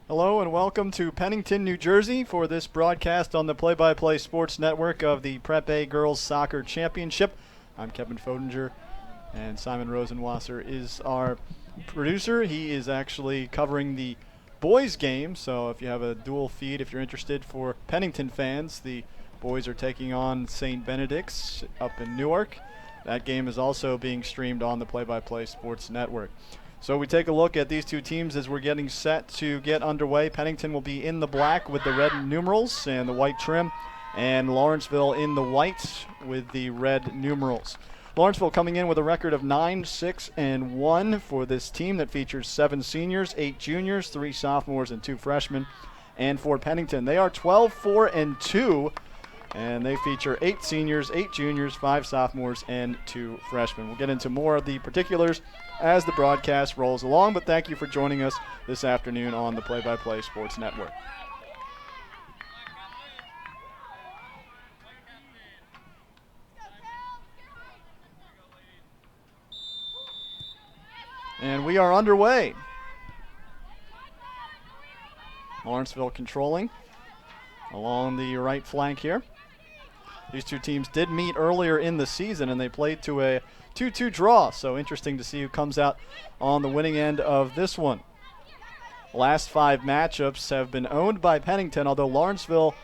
Hello and welcome to Pennington, New Jersey for this broadcast on the Play-by-Play Sports Network of the Prep A Girls Soccer Championship. I'm Kevin Fodinger, and Simon Rosenwasser is our producer. He is actually covering the boys game, so if you have a dual feed, if you're interested for Pennington fans, the boys are taking on St. Benedict's up in Newark. That game is also being streamed on the Play-by-Play Sports Network. So we take a look at these two teams as we're getting set to get underway. Pennington will be in the black with the red numerals and the white trim, and Lawrenceville in the white with the red numerals. Lawrenceville coming in with a record of 9-6-1 for this team that features 7 seniors, 8 juniors, 3 sophomores, and 2 freshmen. And for Pennington, they are 12-4-2, and they feature 8 seniors, 8 juniors, 5 sophomores, and 2 freshmen. We'll get into more of the particulars as the broadcast rolls along, but thank you for joining us this afternoon on the Play-by-Play Sports Network. And we are underway. Lawrenceville controlling along the right flank here. These two teams did meet earlier in the season, and they played to a 2-2 draw, so interesting to see who comes out on the winning end of this one. Last 5 matchups have been owned by Pennington, although Lawrenceville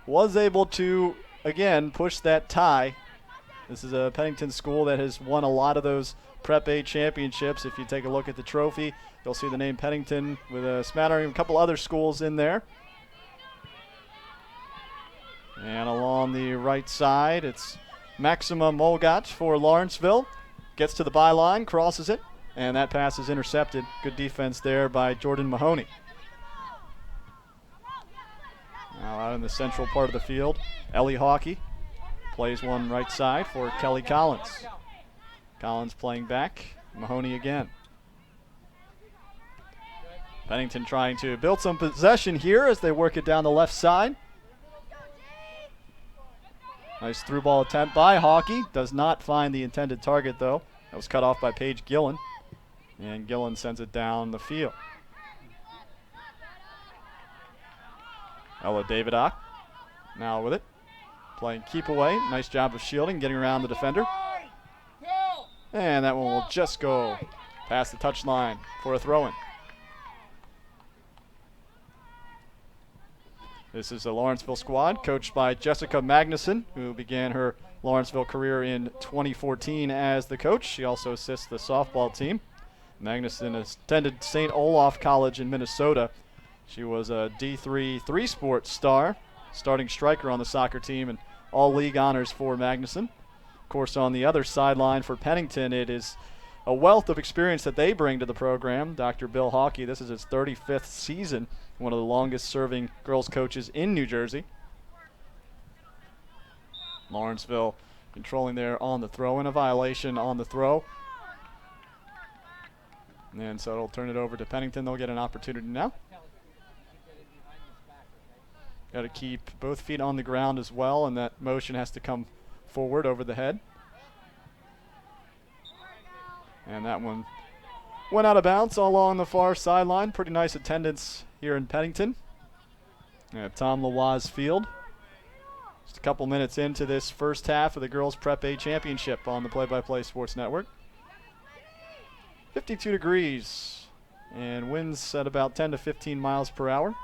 was able to, again, push that tie. This is a Pennington school that has won a lot of those Prep A championships. If you take a look at the trophy, you'll see the name Pennington with a smattering of a couple other schools in there. And along the right side, it's Maxima Molgat for Lawrenceville. Gets to the byline, crosses it, and that pass is intercepted. Good defense there by Jordan Mahoney. Now out in the central part of the field, Ellie Hawkey plays one right side for Kelly Collins. Collins playing back, Mahoney again. Pennington trying to build some possession here as they work it down the left side. Nice through ball attempt by Hawkey. Does not find the intended target, though. That was cut off by Paige Gillen. And Gillen sends it down the field. Ella Davidoff now with it. Playing keep away. Nice job of shielding, getting around the defender. And that one will just go past the touchline for a throw-in. This is a Lawrenceville squad coached by Jessica Magnuson, who began her Lawrenceville career in 2014 as the coach. She also assists the softball team. Magnuson attended St. Olaf College in Minnesota. She was a D3 three-sport star, starting striker on the soccer team, and all league honors for Magnuson. Of course, on the other sideline for Pennington, it is a wealth of experience that they bring to the program. Dr. Bill Hawkey, this is his 35th season, one of the longest-serving girls coaches in New Jersey. Lawrenceville controlling there on the throw, and a violation on the throw. And so it'll turn it over to Pennington. They'll get an opportunity now. Got to keep both feet on the ground as well, and that motion has to come forward over the head. And that one went out of bounds all along the far sideline. Pretty nice attendance here in Pennington at Tom Lawaz Field. Just a couple minutes into this first half of the Girls Prep A Championship on the Play-by-Play Sports Network. 52 degrees and winds at about 10 to 15 miles per hour.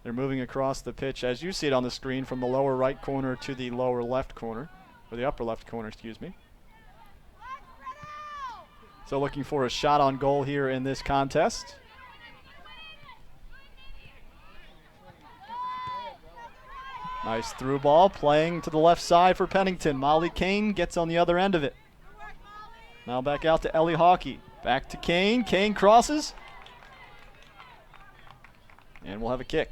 They're moving across the pitch as you see it on the screen from the lower right corner to the lower left corner, or the upper left corner, excuse me. So looking for a shot on goal here in this contest. Nice through ball playing to the left side for Pennington. Molly Kane gets on the other end of it. Now back out to Ellie Hawkey. Back to Kane. Kane crosses. And we'll have a kick.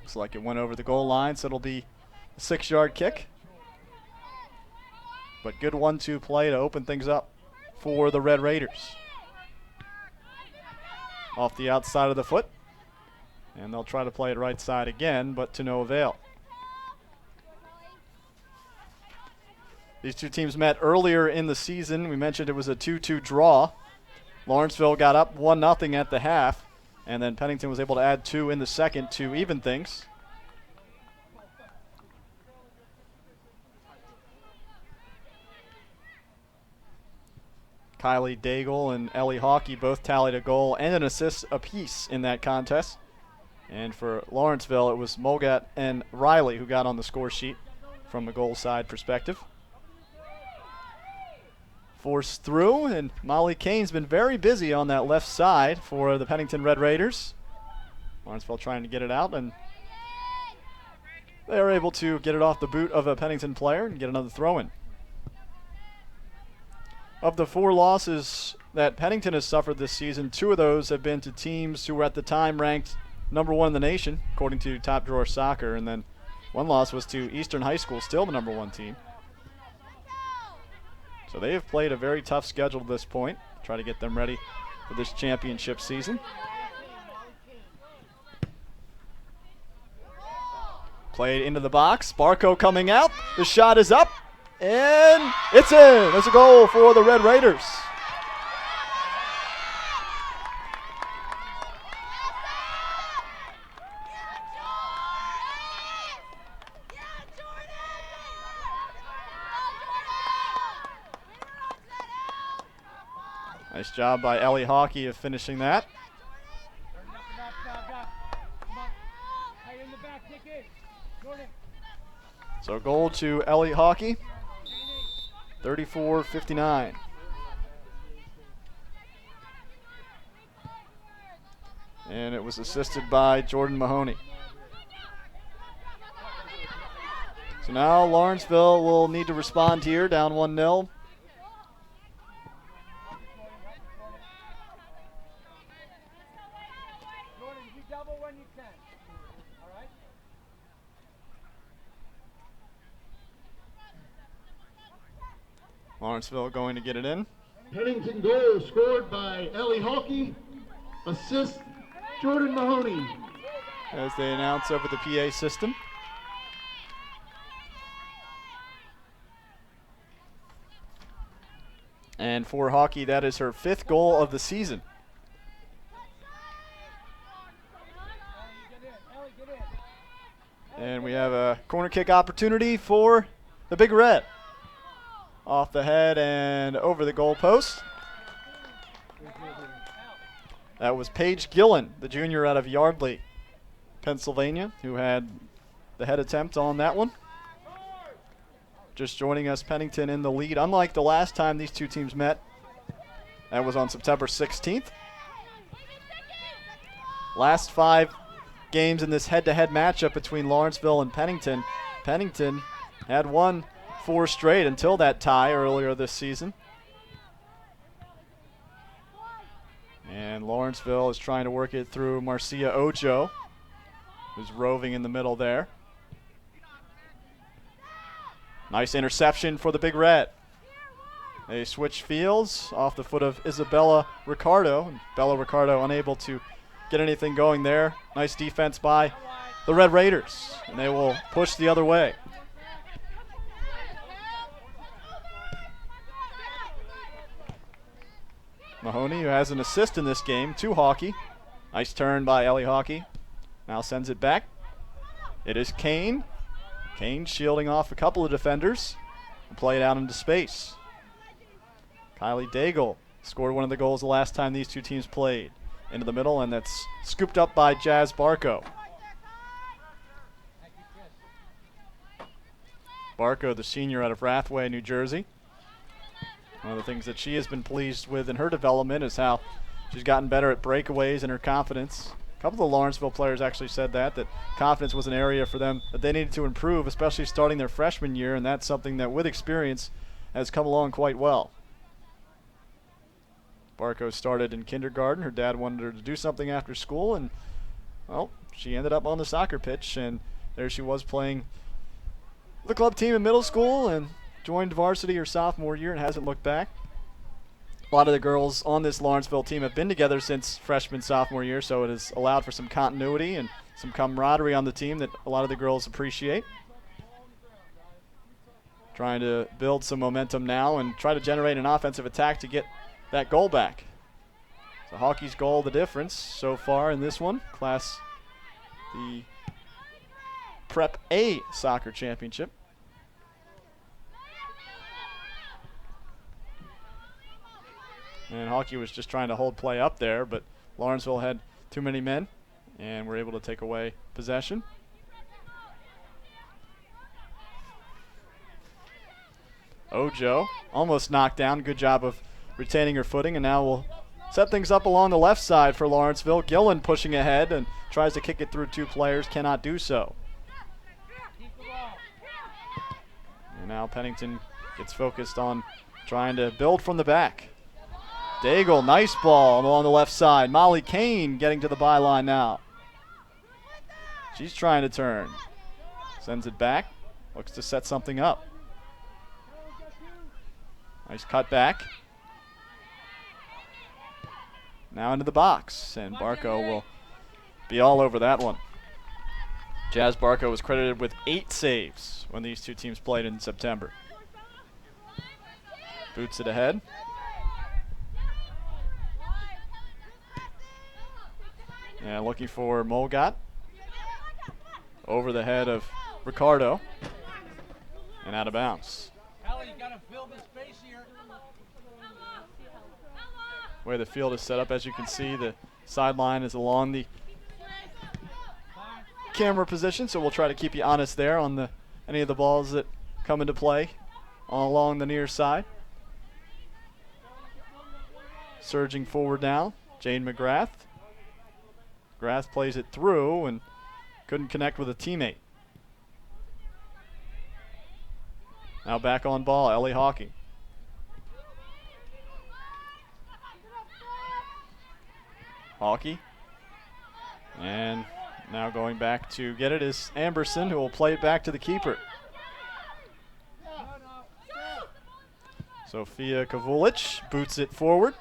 Looks like it went over the goal line, so it'll be a 6-yard kick. But good 1-2 play to open things up for the Red Raiders. Off the outside of the foot. And they'll try to play it right side again, but to no avail. These two teams met earlier in the season. We mentioned it was a 2-2 draw. Lawrenceville got up 1-0 at the half, and then Pennington was able to add 2 in the second to even things. Kylie Daigle and Ellie Hawkey both tallied a goal and an assist apiece in that contest. And for Lawrenceville, it was Mogat and Riley who got on the score sheet from a goal side perspective. Forced through, and Molly Kane's been very busy on that left side for the Pennington Red Raiders. Lawrenceville trying to get it out, and they are able to get it off the boot of a Pennington player and get another throw-in. Of the 4 losses that Pennington has suffered this season, 2 of those have been to teams who were at the time ranked number 1 in the nation, according to Top Drawer Soccer, and then 1 loss was to Eastern High School, still the number 1 team. So they have played a very tough schedule at this point, try to get them ready for this championship season. Played into the box, Barco coming out, the shot is up, and it's in. There's a goal for the Red Raiders. Nice job by Ellie Hawkey of finishing that. So goal to Ellie Hawkey, 34-59. And it was assisted by Jordan Mahoney. So now Lawrenceville will need to respond here, down 1-0. Lawrenceville going to get it in. Pennington goal scored by Ellie Hawkey. Assist Jordan Mahoney. As they announce over the PA system. And for Hawkey, that is her 5th goal of the season. And we have a corner kick opportunity for the Big Red. Off the head and over the goal post. That was Paige Gillen, the junior out of Yardley, Pennsylvania, who had the head attempt on that one. Just joining us, Pennington in the lead. Unlike the last time these two teams met, that was on September 16th. Last 5 games in this head-to-head matchup between Lawrenceville and Pennington. Pennington had won 4 straight until that tie earlier this season. And Lawrenceville is trying to work it through Marcia Ojo, who's roving in the middle there. Nice interception for the Big Red. They switch fields off the foot of Isabella Ricardo. And Bella Ricardo unable to get anything going there. Nice defense by the Red Raiders, and they will push the other way. Mahoney, who has an assist in this game, to Hawkey. Nice turn by Ellie Hawkey. Now sends it back. It is Kane. Kane shielding off a couple of defenders and play it out into space. Kylie Daigle scored one of the goals the last time these two teams played. Into the middle, and that's scooped up by Jazz Barco. Barco, the senior out of Rathway, New Jersey. One of the things that she has been pleased with in her development is how she's gotten better at breakaways and her confidence. A couple of the Lawrenceville players actually said that confidence was an area for them that they needed to improve, especially starting their freshman year, and that's something that with experience has come along quite well. Barco started in kindergarten. Her dad wanted her to do something after school, and, well, she ended up on the soccer pitch, and there she was playing the club team in middle school and joined varsity her sophomore year and hasn't looked back. A lot of the girls on this Lawrenceville team have been together since freshman, sophomore year, so it has allowed for some continuity and some camaraderie on the team that a lot of the girls appreciate. trying to build some momentum now and try to generate an offensive attack to get that goal back. So Hawkey's goal, the difference so far in this one. The Prep A soccer championship. And Hawkey was just trying to hold play up there, but Lawrenceville had too many men and were able to take away possession. Ojo almost knocked down. Good job of retaining her footing, and now we'll set things up along the left side for Lawrenceville. Gillen pushing ahead and tries to kick it through two players, cannot do so. And now Pennington gets focused on trying to build from the back. Daigle, nice ball along the left side. Molly Kane getting to the byline now. She's trying to turn. Sends it back. Looks to set something up. Nice cut back. Now into the box, and Barco will be all over that one. Jazz Barco was credited with 8 saves when these two teams played in September. Boots it ahead. And looking for Molgat. Over the head of Ricardo. And out of bounds. Allie, you gotta fill the space here. The way the field is set up, as you can see, the sideline is along the camera position, so we'll try to keep you honest there on any of the balls that come into play along the near side. Surging forward now, Jane McGrath. McGrath plays it through and couldn't connect with a teammate. Now back on ball, Ellie Hawkey. Hawkey. And now going back to get it is Amberson, who will play it back to the keeper. Sophia Kavulich boots it forward.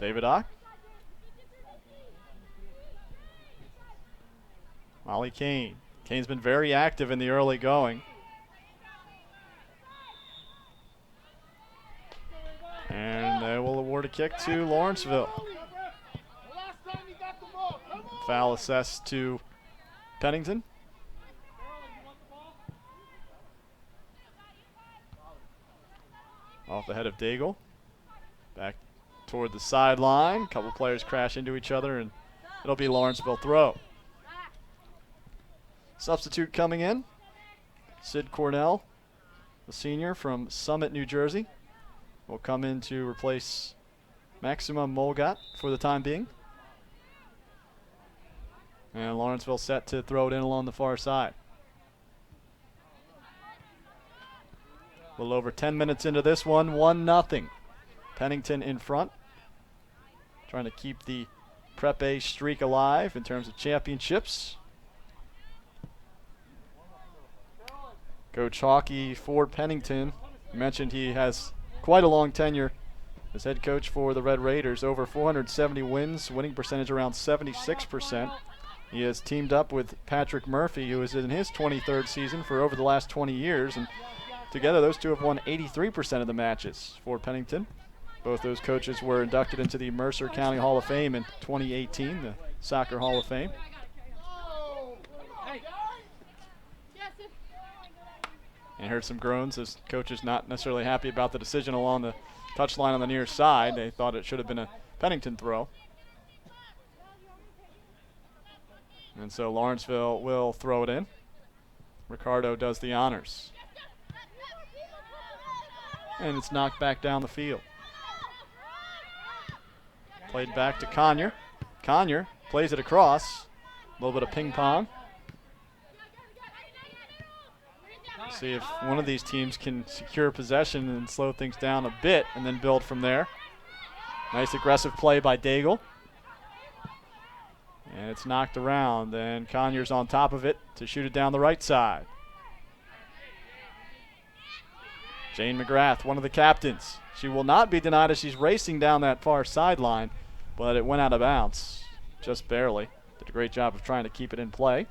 David Ock. Molly Kane. Kane's been very active in the early going. And they will award a kick to Lawrenceville. Foul assessed to Pennington. Off the head of Daigle. Back toward the sideline. A couple players crash into each other, and it'll be Lawrenceville throw. Substitute coming in. Sid Cornell, the senior from Summit, New Jersey, will come in to replace Maxima Molgat for the time being. And Lawrenceville set to throw it in along the far side. A little over 10 minutes into this one, 1-0. Pennington in front, trying to keep the Prep A streak alive in terms of championships. Coach Hawkey for Pennington mentioned he has quite a long tenure as head coach for the Red Raiders. Over 470 wins, winning percentage around 76%. He has teamed up with Patrick Murphy, who is in his 23rd season for over the last 20 years. And together, those two have won 83% of the matches for Pennington. Both those coaches were inducted into the Mercer County Hall of Fame in 2018, the Soccer Hall of Fame. And heard some groans as coaches not necessarily happy about the decision along the touchline on the near side. They thought it should have been a Pennington throw. And so Lawrenceville will throw it in. Ricardo does the honors. And it's knocked back down the field. Played back to Conyer. Conyer plays it across. A little bit of ping pong. See if one of these teams can secure possession and slow things down a bit and then build from there. Nice aggressive play by Daigle. And it's knocked around. Then Conyers on top of it to shoot it down the right side. Jane McGrath, one of the captains. She will not be denied as she's racing down that far sideline, but it went out of bounds, just barely. Did a great job of trying to keep it in play.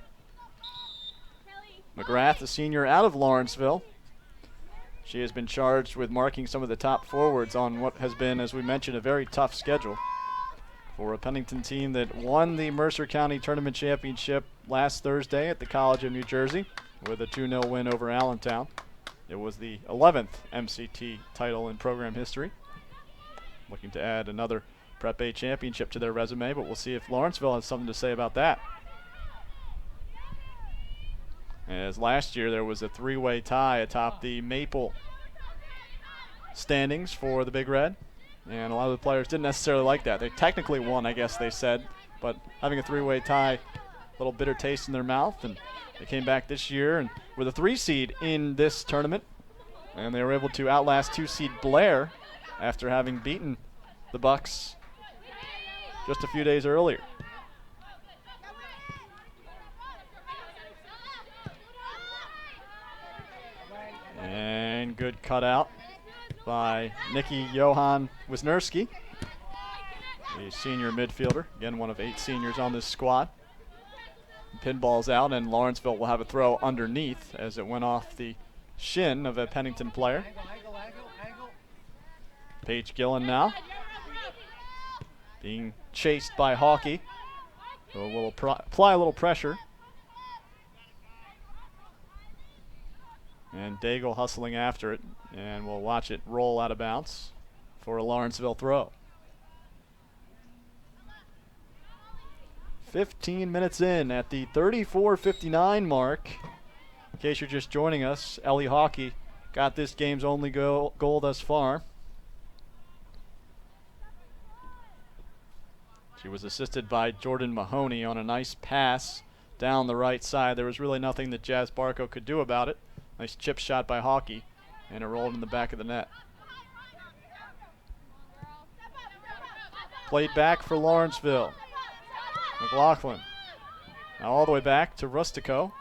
McGrath, a senior out of Lawrenceville. She has been charged with marking some of the top forwards on what has been, as we mentioned, a very tough schedule for a Pennington team that won the Mercer County Tournament Championship last Thursday at the College of New Jersey with a 2-0 win over Allentown. It was the 11th MCT title in program history. Looking to add another Prep A championship to their resume, but we'll see if Lawrenceville has something to say about that. As last year there was a 3-way tie atop the Maple standings for the Big Red, and a lot of the players didn't necessarily like that. They technically won, I guess they said, but having a 3-way tie, a little bitter taste in their mouth, and they came back this year and were the 3 seed in this tournament, and they were able to outlast 2 seed Blair after having beaten the Bucks just a few days earlier. And good cutout by Nikki Johan Wisniewski, the senior midfielder. Again, one of 8 seniors on this squad. Pinball's out, and Lawrenceville will have a throw underneath as it went off the shin of a Pennington player. Paige Gillen now being chased by Hawkey. So we'll apply a little pressure. And Daigle hustling after it, and we'll watch it roll out of bounds for a Lawrenceville throw. 15 minutes in at the 34:59 mark. In case you're just joining us, Ellie Hawkey got this game's only goal thus far. She was assisted by Jordan Mahoney on a nice pass down the right side. There was really nothing that Jazz Barco could do about it. Nice chip shot by Hawkey, and it rolled in the back of the net. Played back for Lawrenceville. McLaughlin. Now all the way back to Rustico.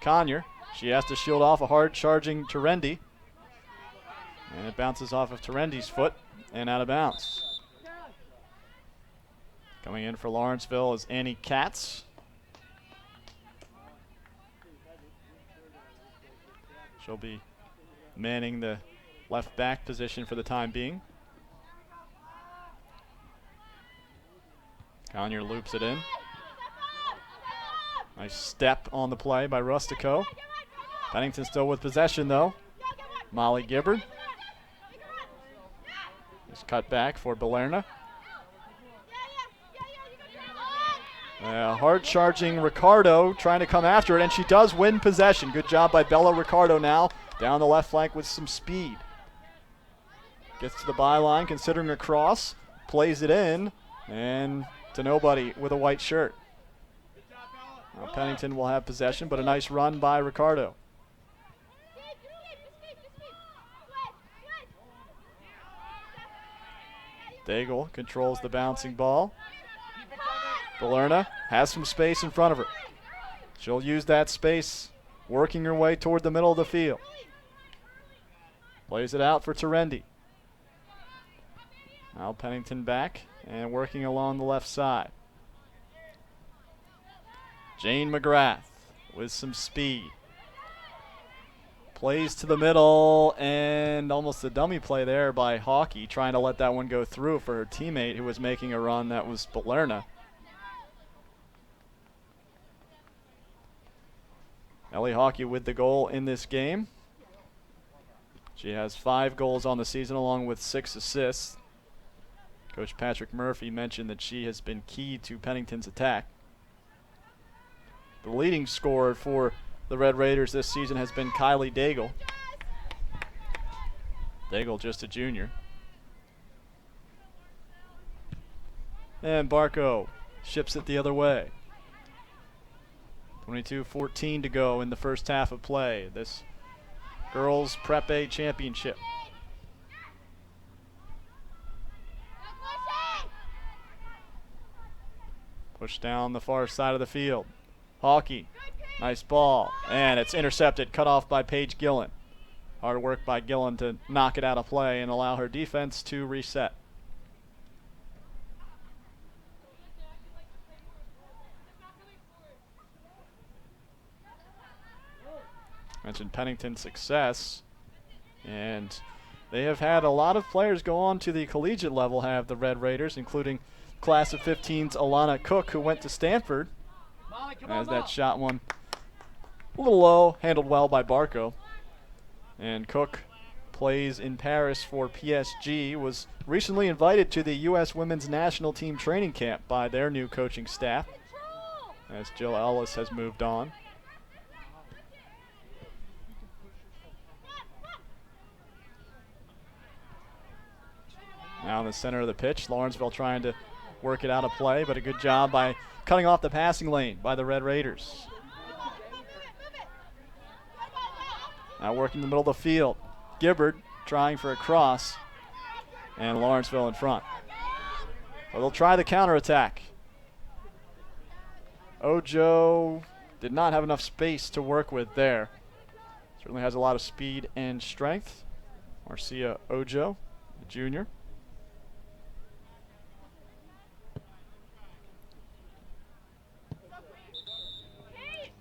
Conyer. She has to shield off a hard charging Terendi. And it bounces off of Terendi's foot and out of bounds. Coming in for Lawrenceville is Annie Katz. She'll be manning the left back position for the time being. Conyer loops it in. Nice step on the play by Rustico. Pennington still with possession though. Molly Gibbard. Just cut back for Belerna. Hard charging Ricardo trying to come after it, and she does win possession. Good job by Bella Ricardo now. Down the left flank with some speed. Gets to the byline, considering a cross. Plays it in, and to nobody with a white shirt. Now Pennington will have possession, but a nice run by Ricardo. Daigle controls the bouncing ball. Belerna has some space in front of her. She'll use that space, working her way toward the middle of the field. Plays it out for Terendi. Now Pennington back and working along the left side. Jane McGrath with some speed. Plays to the middle, and almost a dummy play there by Hawkey, trying to let that one go through for her teammate who was making a run. That was Belerna. Ellie Hawkey with the goal in this game. She has 5 goals on the season along with 6 assists. Coach Patrick Murphy mentioned that she has been key to Pennington's attack. The leading scorer for the Red Raiders this season has been Kylie Daigle. Daigle just a junior. And Barco ships it the other way. 22:14 to go in the first half of play. This girls Prep A championship. Push down the far side of the field. Hawkey, nice ball, and it's intercepted, cut off by Paige Gillen. Hard work by Gillen to knock it out of play and allow her defense to reset. Mentioned Pennington's success, and they have had a lot of players go on to the collegiate level, have the Red Raiders, including class of 15's Alana Cook, who went to Stanford. Molly, come As on, that Mom. shot one a little low, handled well by Barco. And Cook plays in Paris for PSG, was recently invited to the U.S. women's national team training camp by their new coaching staff, as Jill Ellis has moved on. Now in the center of the pitch, Lawrenceville trying to work it out of play, but a good job by cutting off the passing lane by the Red Raiders. Now working the middle of the field. Gibbard trying for a cross, and Lawrenceville in front. Well, they'll try the counterattack. Ojo did not have enough space to work with there. Certainly has a lot of speed and strength. Marcia Ojo, the junior.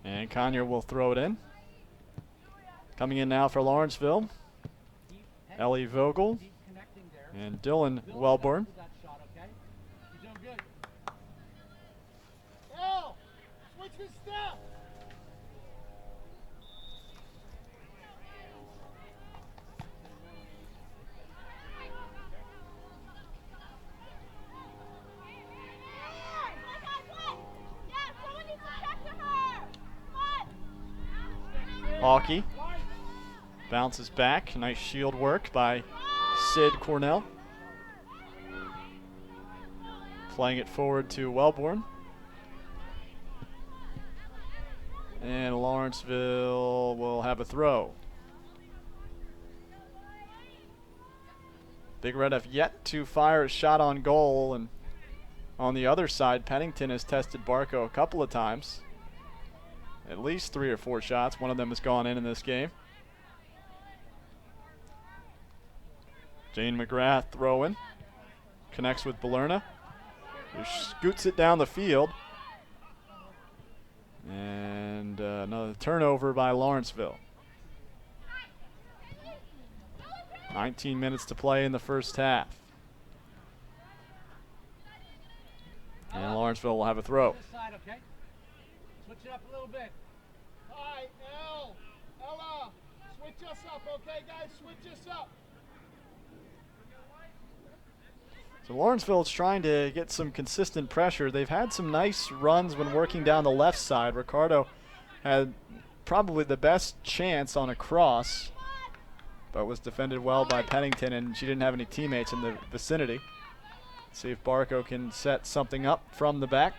And Conyer will throw it in. Coming in now for Lawrenceville, Ellie Vogel Keep connecting there. and Dylan Wellborn. That shot, okay? You're doing good. L, switch his step. Hawkey bounces back. Nice shield work by Sid Cornell. Playing it forward to Wellborn. And Lawrenceville will have a throw. Big Red have yet to fire a shot on goal, and on the other side, Pennington has tested Barco a couple of times. At least 3 or 4 shots. One of them has gone in this game. Jane McGrath throwing. Connects with Balerna, who scoots it down the field. And another turnover by Lawrenceville. 19 minutes to play in the first half. And Lawrenceville will have a throw. This side, okay? Switch it up a little bit. Hi, L, Ella, switch us up, okay, guys? Switch us up. So Lawrenceville is trying to get some consistent pressure. They've had some nice runs when working down the left side. Ricardo had probably the best chance on a cross, but was defended well by Pennington, and she didn't have any teammates in the vicinity. See if Barco can set something up from the back.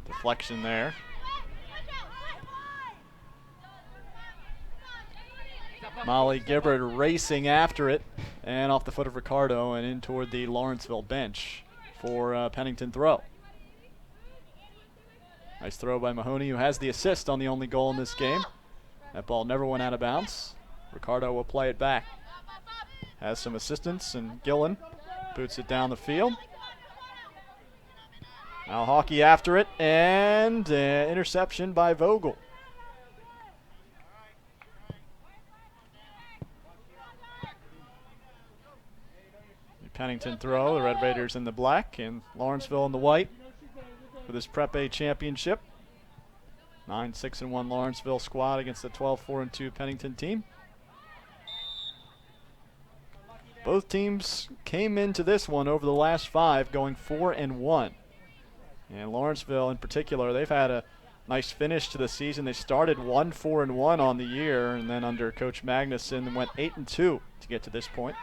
Deflection there. Molly Gibbard racing after it, and off the foot of Ricardo and in toward the Lawrenceville bench for Pennington throw. Nice throw by Mahoney, who has the assist on the only goal in this game. That ball never went out of bounds. Ricardo will play it back. Has some assistance, and Gillen boots it down the field. Now Hawkey after it, and interception by Vogel. Pennington throw, the Red Raiders in the black and Lawrenceville in the white for this Prep A championship. 9-6-1 Lawrenceville squad against the 12-4-2 Pennington team. Both teams came into this one over the last 5 going 4-1. And Lawrenceville in particular, they've had a nice finish to the season. They started 1-4-1 on the year, and then under Coach Magnuson went 8-2 to get to this point,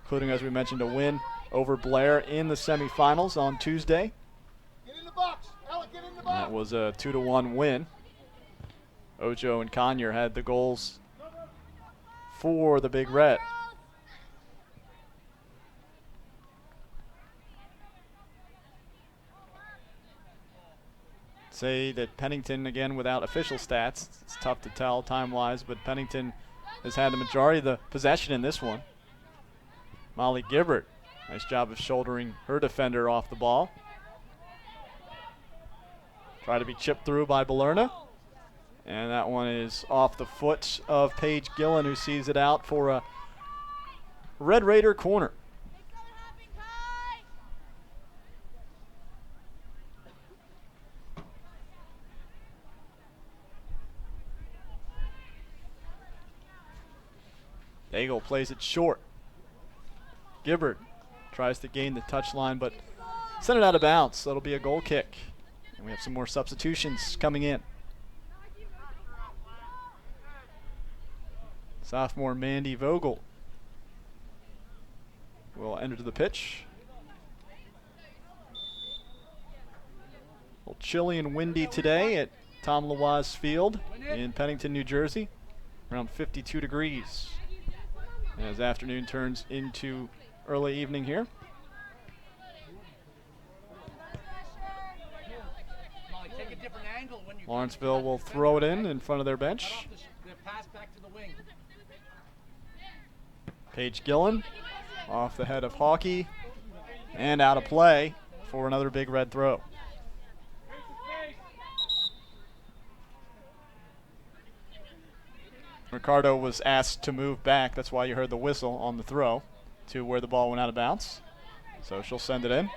including, as we mentioned, a win over Blair in the semifinals on Tuesday. Get in the box. Ella, get in the box. That was a 2-1 win. Ojo and Conyer had the goals for the Big Red. Say that Pennington, again, without official stats, it's tough to tell time-wise, but Pennington has had the majority of the possession in this one. Molly Gibbard Nice job of shouldering her defender off the ball. Try to be chipped through by Balerna. And that one is off the foot of Paige Gillen, who sees it out for a Red Raider corner. Daigle plays it short. Gibbard tries to gain the touchline, but sent it out of bounds. That'll be a goal kick. And we have some more substitutions coming in. Sophomore Mandy Vogel will enter the pitch. A little chilly and windy today at Tom Lawaz Field in Pennington, New Jersey. Around 52 degrees as afternoon turns into early evening here. Lawrenceville will throw it in front of their bench. Paige Gillen off the head of Hawkey and out of play for another big red throw. Ricardo was asked to move back. That's why you heard the whistle on the throw to where the ball went out of bounds. So she'll send it in.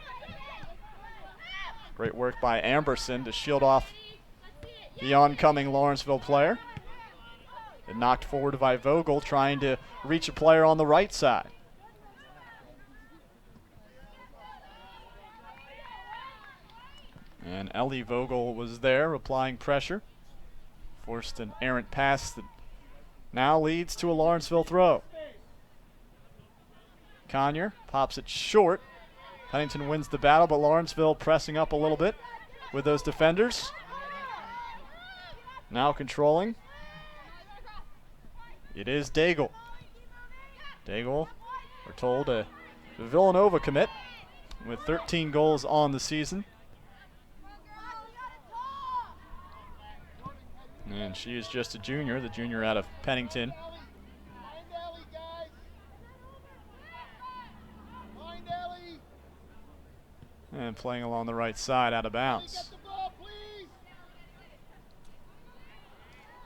Great work by Amberson to shield off the oncoming Lawrenceville player. And knocked forward by Vogel, trying to reach a player on the right side. And Ellie Vogel was there, applying pressure. Forced an errant pass that now leads to a Lawrenceville throw. Conyer pops it short. Pennington wins the battle, but Lawrenceville pressing up a little bit with those defenders. Now controlling. It is Daigle. Daigle, we're told, a Villanova commit with 13 goals on the season. And she is just a junior, the junior out of Pennington. And playing along the right side, out of bounds.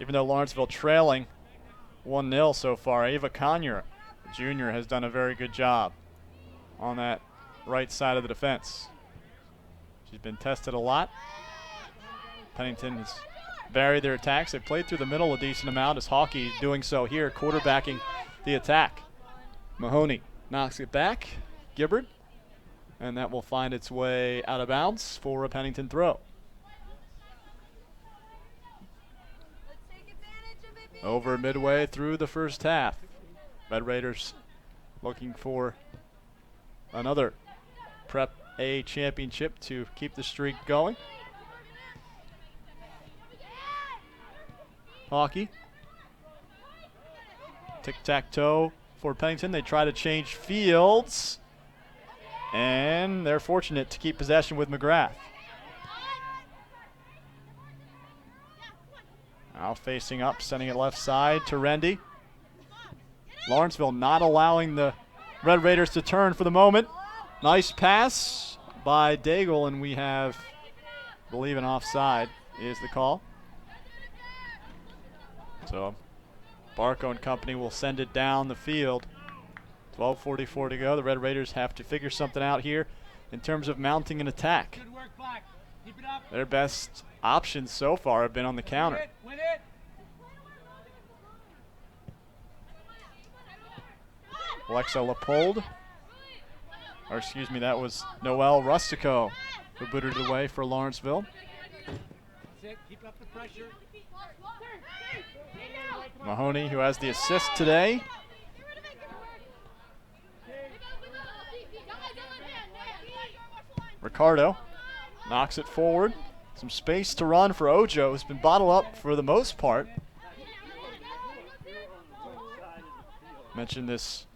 Even though Lawrenceville trailing 1-0 so far, Ava Conyer, the junior, has done a very good job on that right side of the defense. She's been tested a lot. Pennington has varied their attacks. They played through the middle a decent amount, as Hawkey doing so here, quarterbacking the attack. Mahoney knocks it back. Gibbard. And that will find its way out of bounds for a Pennington throw. Over midway through the first half. Red Raiders looking for another Prep A championship to keep the streak going. Hawkey. Tic-tac-toe for Pennington. They try to change fields. And they're fortunate to keep possession with McGrath. Now facing up, sending it left side to Rendy. Lawrenceville not allowing the Red Raiders to turn for the moment. Nice pass by Daigle, and we have, I believe, an offside is the call. So Barco and company will send it down the field. 12:44 to go. The Red Raiders have to figure something out here in terms of mounting an attack. Good work, Black. Keep it up. Their best options so far have been on the counter. Win it. Alexa Leopold, or excuse me, that was Noelle Rustico who booted it away for Lawrenceville. That's it. Keep up the pressure. Mahoney, who has the assist today. Ricardo knocks it forward. Some space to run for Ojo, who's been bottled up for the most part. Mentioned this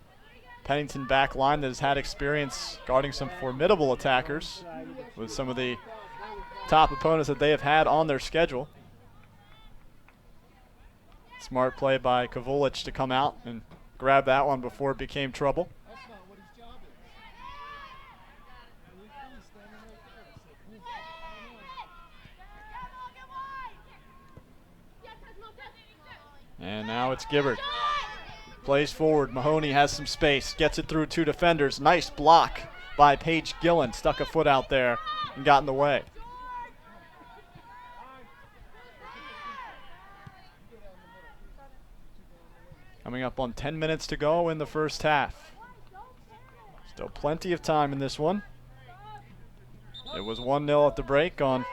Pennington back line that has had experience guarding some formidable attackers with some of the top opponents that they have had on their schedule. Smart play by Kavulich to come out and grab that one before it became trouble. And now it's Gibbard. Plays forward. Mahoney has some space. Gets it through 2 defenders. Nice block by Paige Gillen. Stuck a foot out there and got in the way. Coming up on 10 minutes to go in the first half. Still plenty of time in this one. It was 1-0 at the break on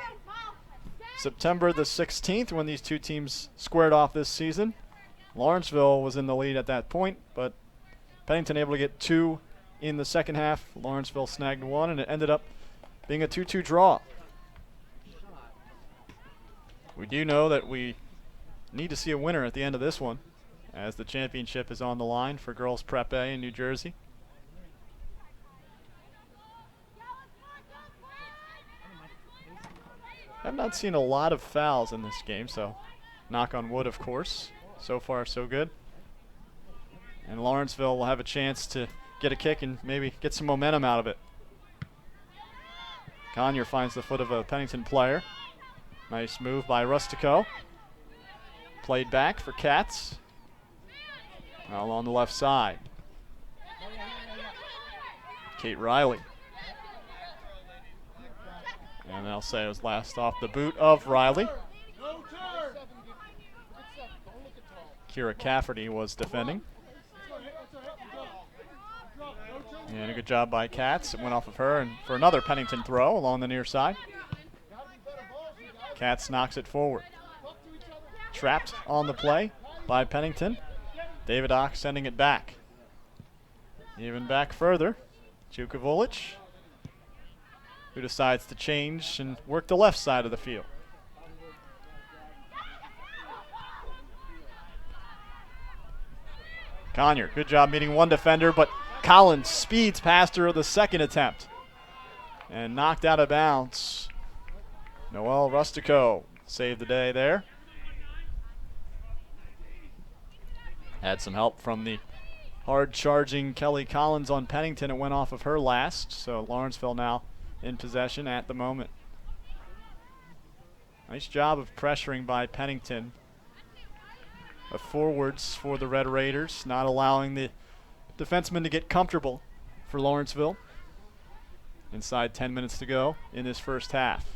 September the 16th when these two teams squared off this season. Lawrenceville was in the lead at that point, but Pennington able to get 2 in the second half. Lawrenceville snagged 1, and it ended up being a 2-2 draw. We do know that we need to see a winner at the end of this one, as the championship is on the line for girls Prep A in New Jersey. I've not seen a lot of fouls in this game, so knock on wood, of course. So far, so good. And Lawrenceville will have a chance to get a kick and maybe get some momentum out of it. Conyer finds the foot of a Pennington player. Nice move by Rustico. Played back for Cats. Well, on the left side. Kate Riley. And they'll say it was last off the boot of Riley. Kira Cafferty was defending. And a good job by Katz. It went off of her and for another Pennington throw along the near side. Katz knocks it forward. Trapped on the play by Pennington. David Ock sending it back. Even back further. Jukovic, who decides to change and work the left side of the field. Conyer, good job meeting one defender, but Collins speeds past her the second attempt and knocked out of bounds. Noelle Rustico saved the day there. Had some help from the hard-charging Kelly Collins on Pennington. It went off of her last, so Lawrenceville now in possession at the moment. Nice job of pressuring by Pennington. Of forwards for the Red Raiders, not allowing the defensemen to get comfortable for Lawrenceville. Inside 10 minutes to go in this first half.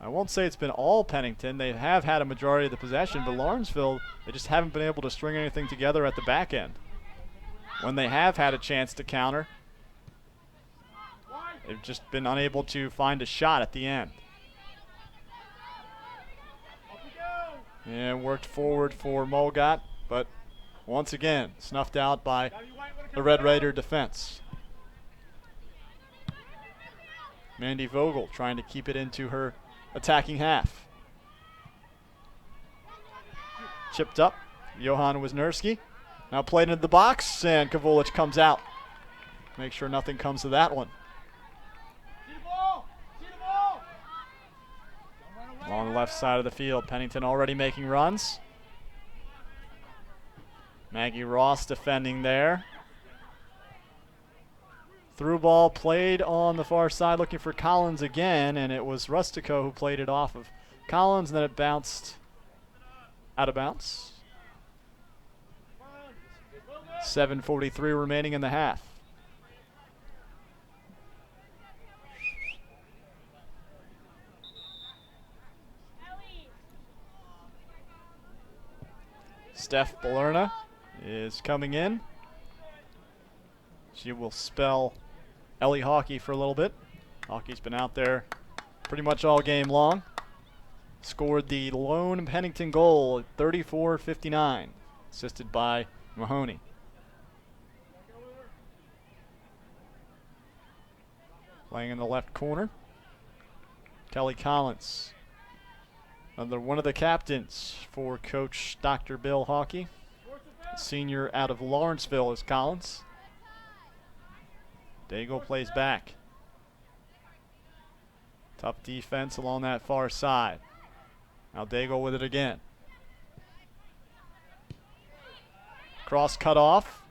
I won't say it's been all Pennington. They have had a majority of the possession, but Lawrenceville, they just haven't been able to string anything together at the back end. When they have had a chance to counter, they've just been unable to find a shot at the end. And worked forward for Mulgott, but once again snuffed out by the Red Raider defense. Mandy Vogel trying to keep it into her attacking half. Chipped up, Johan Wisniewski. Now played into the box, and Kovulich comes out. Make sure nothing comes of that one. On the left side of the field, Pennington already making runs. Maggie Ross defending there. Through ball played on the far side, looking for Collins again, and it was Rustico who played it off of Collins, and then it bounced out of bounds. 7:43 remaining in the half. Steph Balerna is coming in. She will spell Ellie Hockey for a little bit. Hockey's been out there pretty much all game long. Scored the lone Pennington goal at 34-59, assisted by Mahoney. Playing in the left corner, Kelly Collins. Another one of the captains for Coach Dr. Bill Hockey. Senior out of Lawrenceville is Collins. Daigle plays back. Tough defense along that far side. Now Daigle with it again. Cross cut off.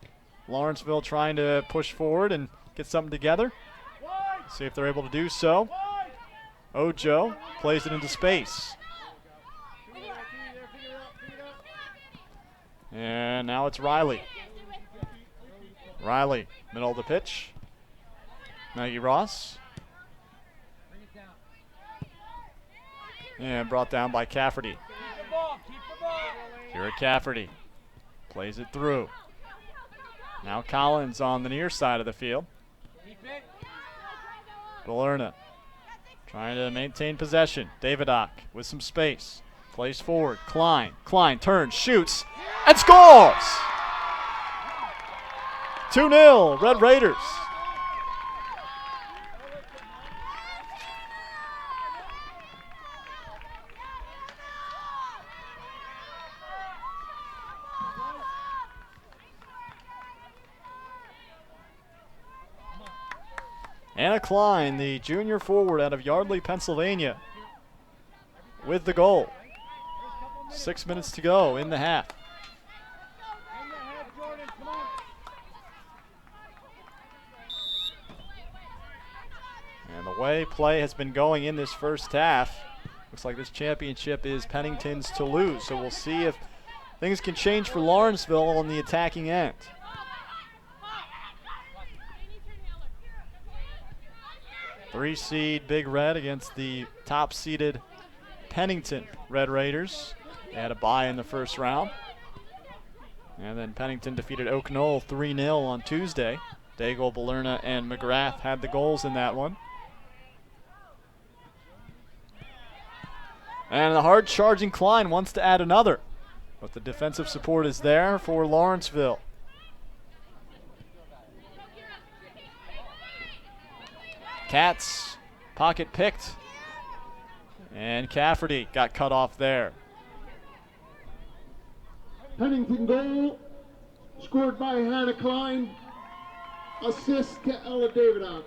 Lawrenceville trying to push forward and get something together. See if they're able to do so. Ojo plays it into space. And now it's Riley. Riley, middle of the pitch. Maggie Ross. And brought down by Cafferty. Kira Cafferty plays it through. Now Collins on the near side of the field. Valerna trying to maintain possession. Davidoff with some space. Plays forward. Klein. Klein turns, shoots, and scores! 2-0, Red Raiders. Anna Klein, the junior forward out of Yardley, Pennsylvania, with the goal. 6 minutes to go in the half. And the way play has been going in this first half, looks like this championship is Pennington's to lose. So we'll see if things can change for Lawrenceville on the attacking end. Three-seed Big Red against the top-seeded Pennington Red Raiders. They had a bye in the first round. And then Pennington defeated Oak Knoll 3-0 on Tuesday. Daigle, Valerna, and McGrath had the goals in that one. And the hard-charging Klein wants to add another. But the defensive support is there for Lawrenceville. Katz, pocket picked. And Cafferty got cut off there. Pennington goal, scored by Hannah Klein. Assist to Ella Davidoff.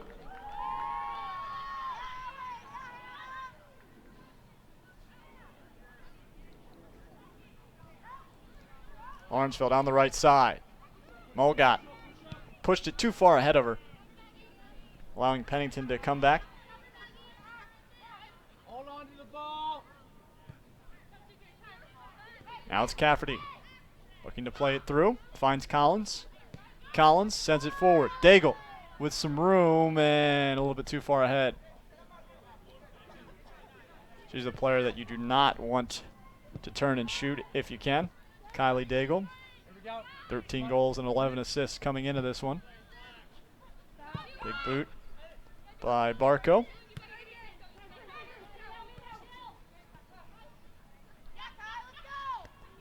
Lawrenceville down the right side. Mulgott pushed it too far ahead of her, allowing Pennington to come back. Hold on to the ball. Now it's Cafferty looking to play it through. Finds Collins. Collins sends it forward. Daigle with some room and a little bit too far ahead. She's a player that you do not want to turn and shoot if you can. Kylie Daigle, 13 goals and 11 assists coming into this one. Big boot by Barco.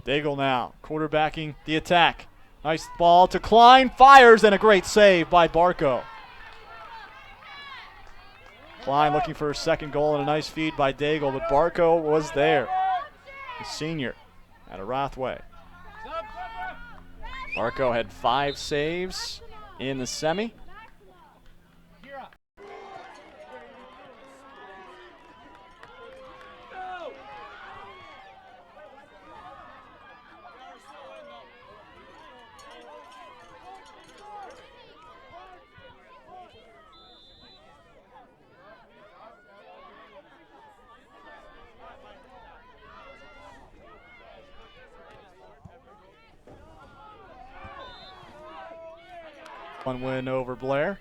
Daigle now quarterbacking the attack. Nice ball to Klein, fires, and a great save by Barco. Klein looking for her second goal and a nice feed by Daigle, but Barco was there. The senior out of Rothway. Barco had 5 saves in the semi. One win over Blair.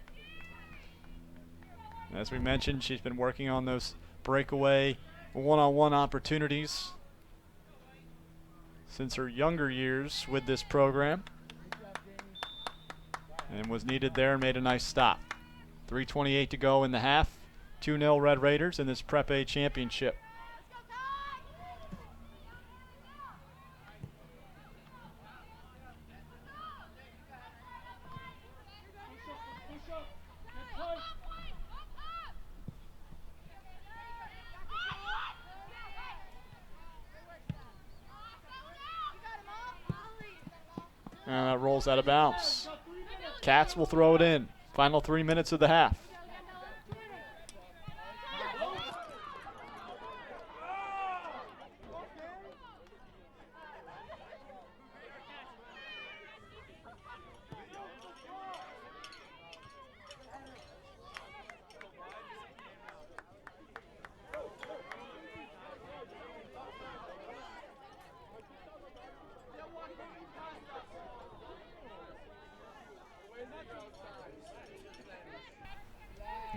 As we mentioned, she's been working on those breakaway one-on-one opportunities since her younger years with this program, and was needed there and made a nice stop. 3:28 to go in the half. 2-0 Red Raiders in this Prep A championship. And that rolls out of bounds. Katz will throw it in. Final 3 minutes of the half.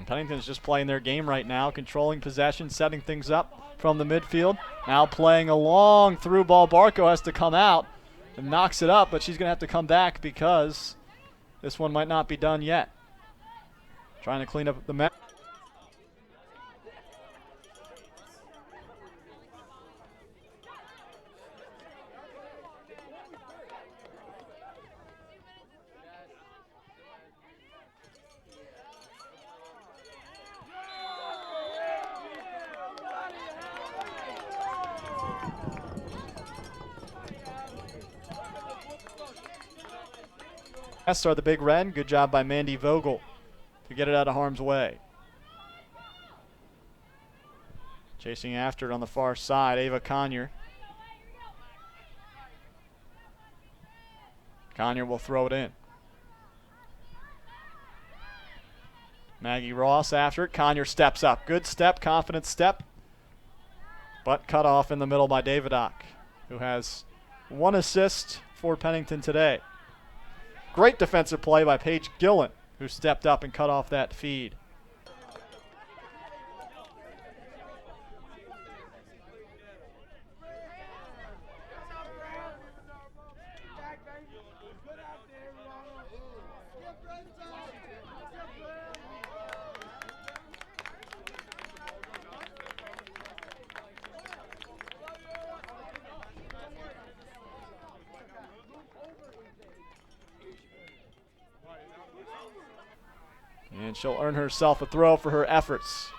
And Pennington's just playing their game right now, controlling possession, setting things up from the midfield. Now playing a long through ball. Barco has to come out and knocks it up, but she's going to have to come back because this one might not be done yet. Trying to clean up the mess. Are the Big Red. Good job by Mandy Vogel to get it out of harm's way. Chasing after it on the far side, Ava Conyer. Conyer will throw it in. Maggie Ross after it. Conyer steps up. Good step, confident step. But cut off in the middle by Davidoc, who has 1 assist for Pennington today. Great defensive play by Paige Gillen, who stepped up and cut off that feed. And she'll earn herself a throw for her efforts.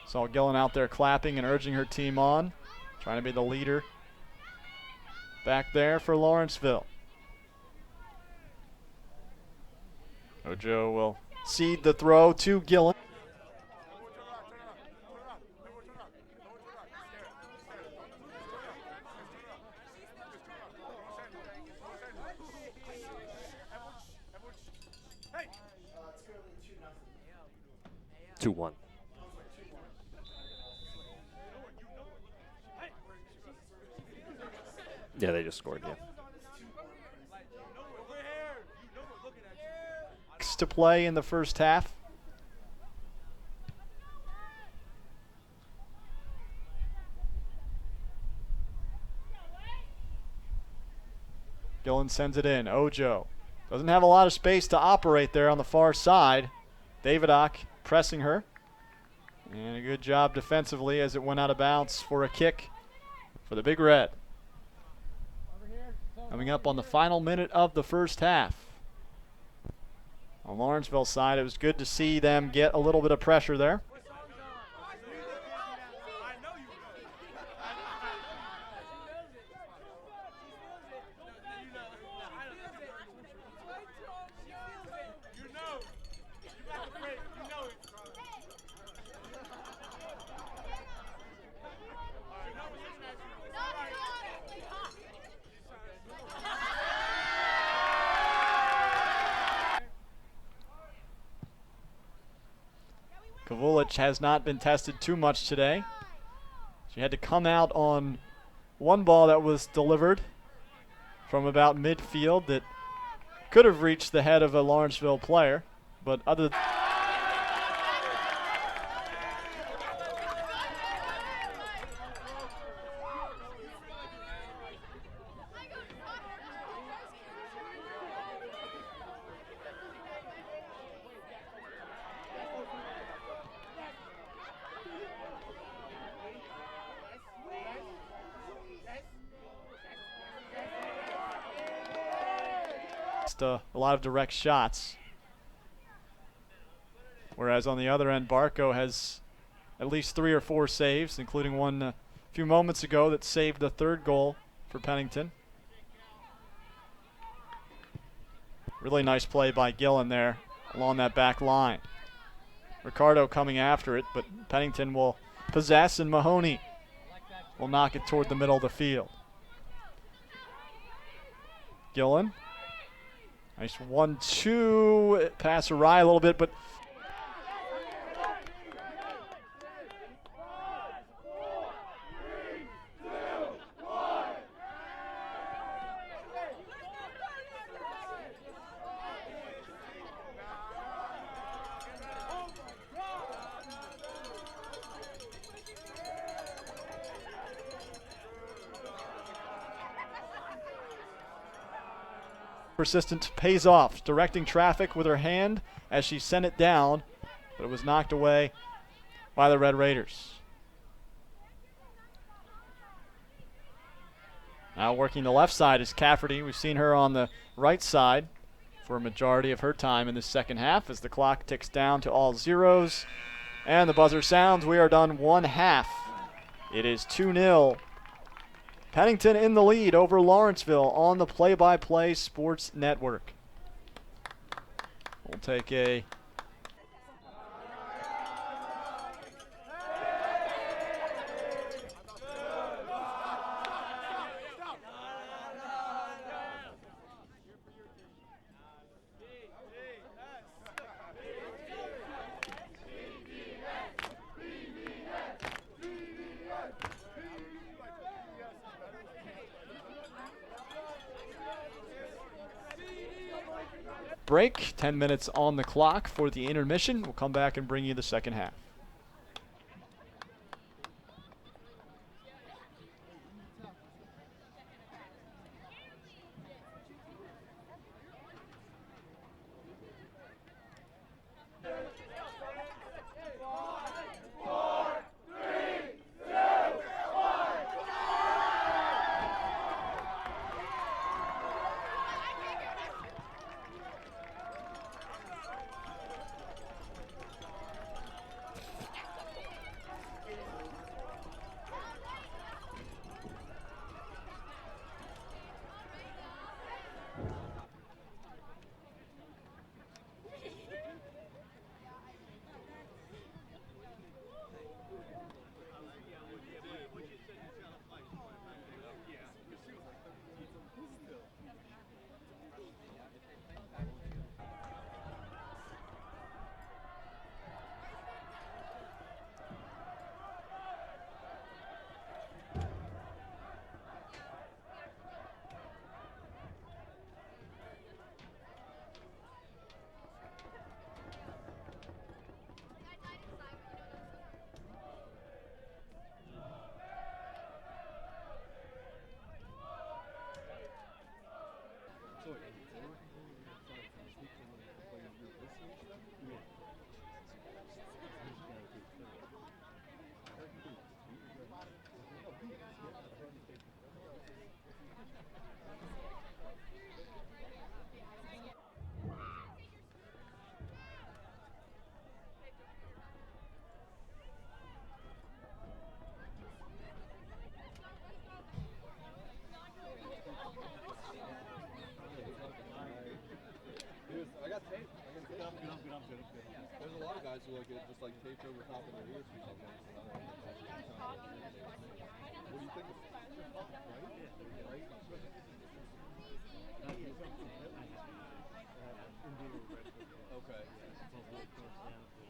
Saw Gillen out there clapping and urging her team on, trying to be the leader back there for Lawrenceville. Ojo will cede the throw to Gillen. Two one. Yeah, they just scored, yeah. To play in the first half. Gillen sends it in. Ojo doesn't have a lot of space to operate there on the far side. Davidoc pressing her. And a good job defensively as it went out of bounds for a kick for the Big Red. Coming up on the final minute of the first half. On Lawrenceville's side, it was good to see them get a little bit of pressure there. Kavulich has not been tested too much today. She had to come out on one ball that was delivered from about midfield that could have reached the head of a Lawrenceville player, but other than a lot of direct shots. Whereas on the other end, Barco has at least 3 or 4 saves, including one a few moments ago that saved the third goal for Pennington. Really nice play by Gillen there along that back line. Ricardo coming after it, but Pennington will possess, and Mahoney will knock it toward the middle of the field. Gillen. Nice 1-2, pass awry a little bit, but Persistence pays off, directing traffic with her hand as she sent it down, but it was knocked away by the Red Raiders. Now working the left side is Cafferty. We've seen her on the right side for a majority of her time in the second half as the clock ticks down to all zeros. And the buzzer sounds. We are done one half. It is 2-0. Pennington in the lead over Lawrenceville on the Play-by-Play Sports Network. We'll take a break. 10 minutes on the clock for the intermission. We'll come back and bring you the second half. There's a lot of guys who like it just like taped over top of their ears or something. What do you think of it? Right? Okay.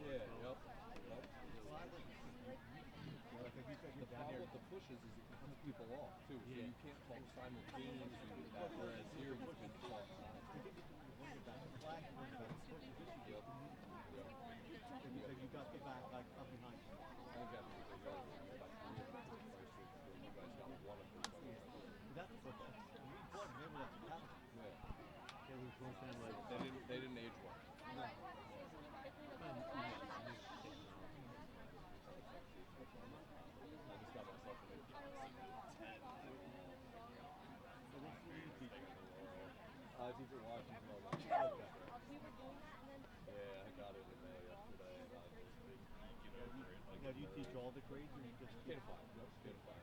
Yeah, yep. The problem with the pushes is it cuts people off too, so you can't talk simultaneously with that, whereas here you can talk. You got the back like up behind. I think that's what they got. You guys got one of them. That's what we thought maybe that's what happened. Yeah. They were both in like They didn't age well. no. I just got myself in it. Teacher Washington. Yeah, I got it in the mail yesterday, and I just think, Now do you teach all the grades or you just K to 5. K to 5.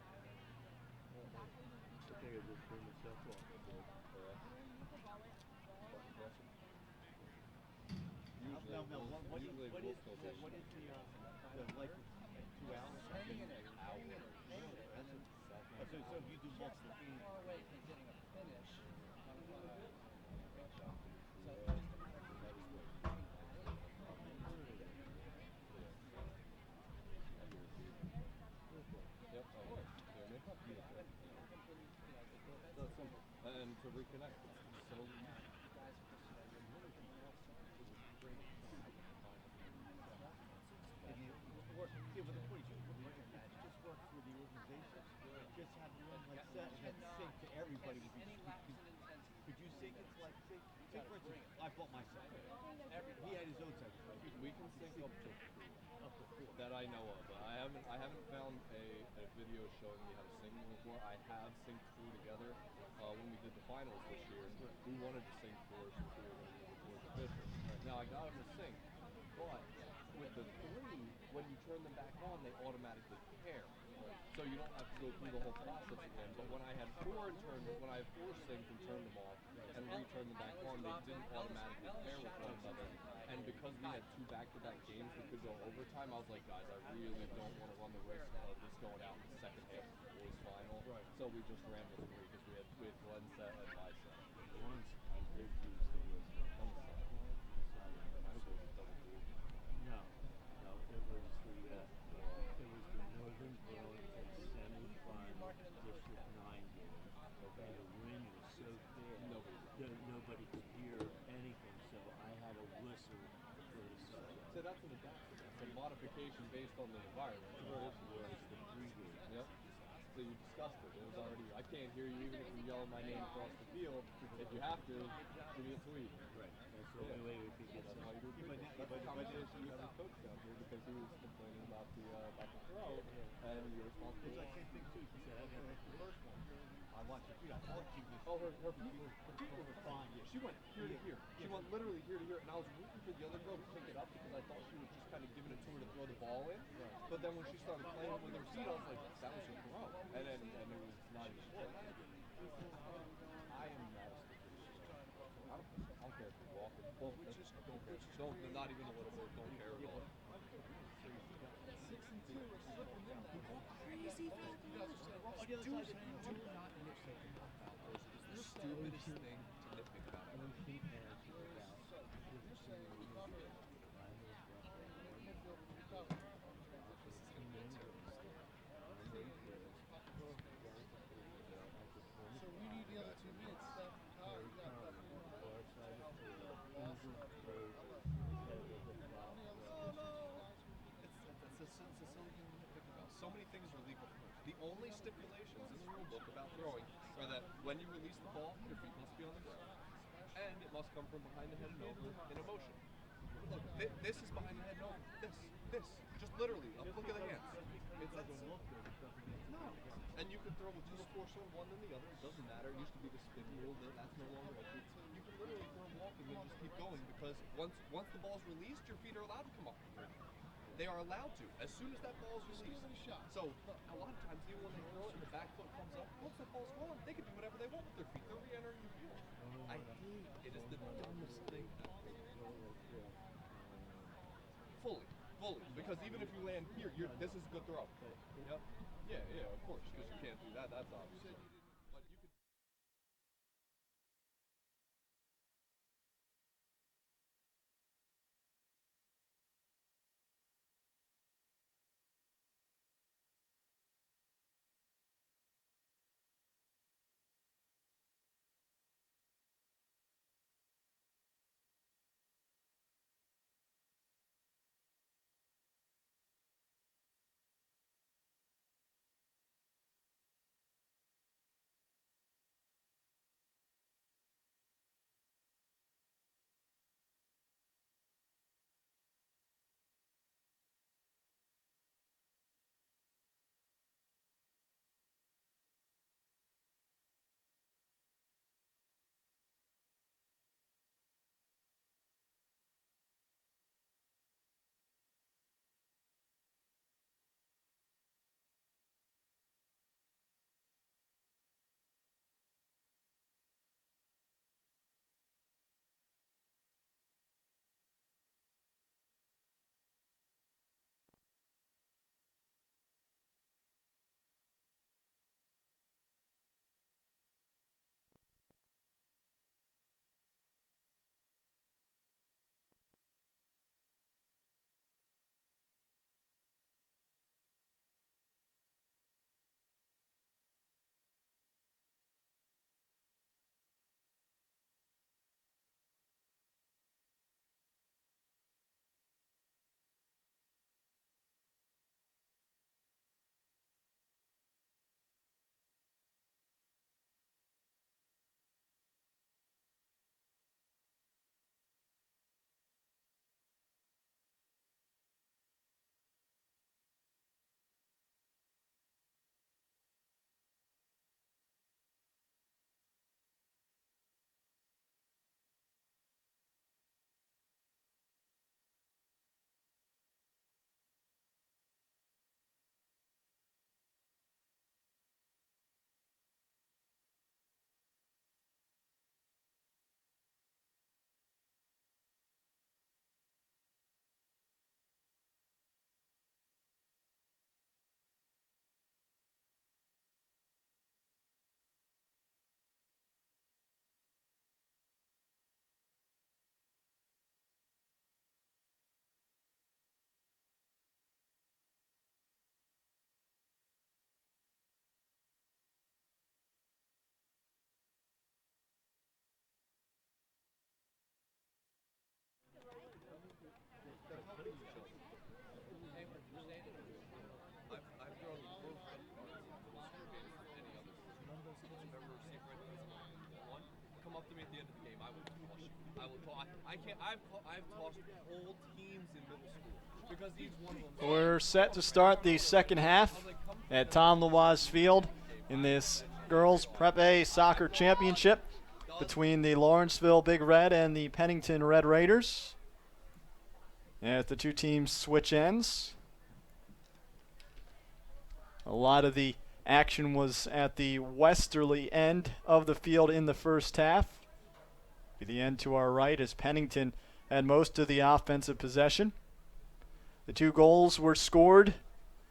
I think I just bring myself off. Now, what is the like 2 hours? An hour. So you do multiple things. And to reconnect. So just work for the organization. Just have one like set and then sync to everybody. Could you sync it to like say Say for instance, I bought myself. He had his own type of thing. We can sync up to 4. Up to 4. That I know of. I haven't found a video showing me how to sync before. I have synced 4 together when we did the finals this year. We wanted to sync 4 since we were going to move it towards official. Now I got him to sync, but with the 3, when you turn them back on, they automatically pair. So you don't have to go through the whole process again. But when I had 4 synced and turned them off and returned them back on, they didn't automatically pair with one another. And because we had 2 back-to-back games that could go overtime, I was like, guys, I really don't want to run the risk of this going out in the second half of the boys' final. So we just ran with 3 because we had one set and my set. Once I did use the wisdom. No, it was the Northern Burlington semifinal District 9 game. And the wind was so bad, nobody could hear anything, so I had a whistle for the song. So that's an adaptation. It's a modification based on the environment. It was the pregame. Yep. So you discussed it. It was already, I can't hear you even if you yell my name across the field. If you have to, give me a tweet. Right. That's the only way we could get That's how you do something. it. That's the conversation you had with coach down here because he was complaining about the throw and your responsibility. It's like same thing too. She said, I got the first one. I watched her feet. I thought she was. Oh, her feet were fine. Yeah, she went here to here. She went literally here to here, and I was rooting for the other girl to pick it up because I thought she was just kind of giving it to her to throw the ball in. But then when she started playing with her feet, I was like, that was her throw, and it was not even close. I am not a sticker. I don't care if you're walking. Well, don't not even a little bit. Don't care at all. 6 and 2 are slipping in. Crazy foul calls. Do not nitpick about foul calls. It is the stupidest thing to nitpick about. So we need the other 2 minutes. How you got that? It's a silly thing to nitpick about. So many things are legal. The only stipulations in the rule book about throwing are that when you release the ball, your feet must be on the ground, and it must come from behind the head and over in a motion. Look, this is behind the head and over. This. Just literally, a flick of the hands. It's that simple. No. And you can throw with just force on one than the other. It doesn't matter. It used to be the spin rule. That's no longer it. You can literally throw walking and just keep going because once the ball's released, your feet are allowed to come up. They are allowed to, as soon as that ball's released. So, a lot of times, even when they throw it and the back foot comes up, once the ball's gone, they can do whatever they want with their feet. They're re-entering the field. I hate it. Is the dumbest thing ever. Fully. Because even if you land here, this is a good throw. Yep. Yeah, of course, because you can't do that. That's obvious. I can't. I've tossed whole teams in middle school because each one of them. We're set to start the second half at Tom Lawaz Field in this girls Prep A soccer championship between the Lawrenceville Big Red and the Pennington Red Raiders. As the two teams switch ends. A lot of the action was at the westerly end of the field in the first half. The end to our right as Pennington had most of the offensive possession. The two goals were scored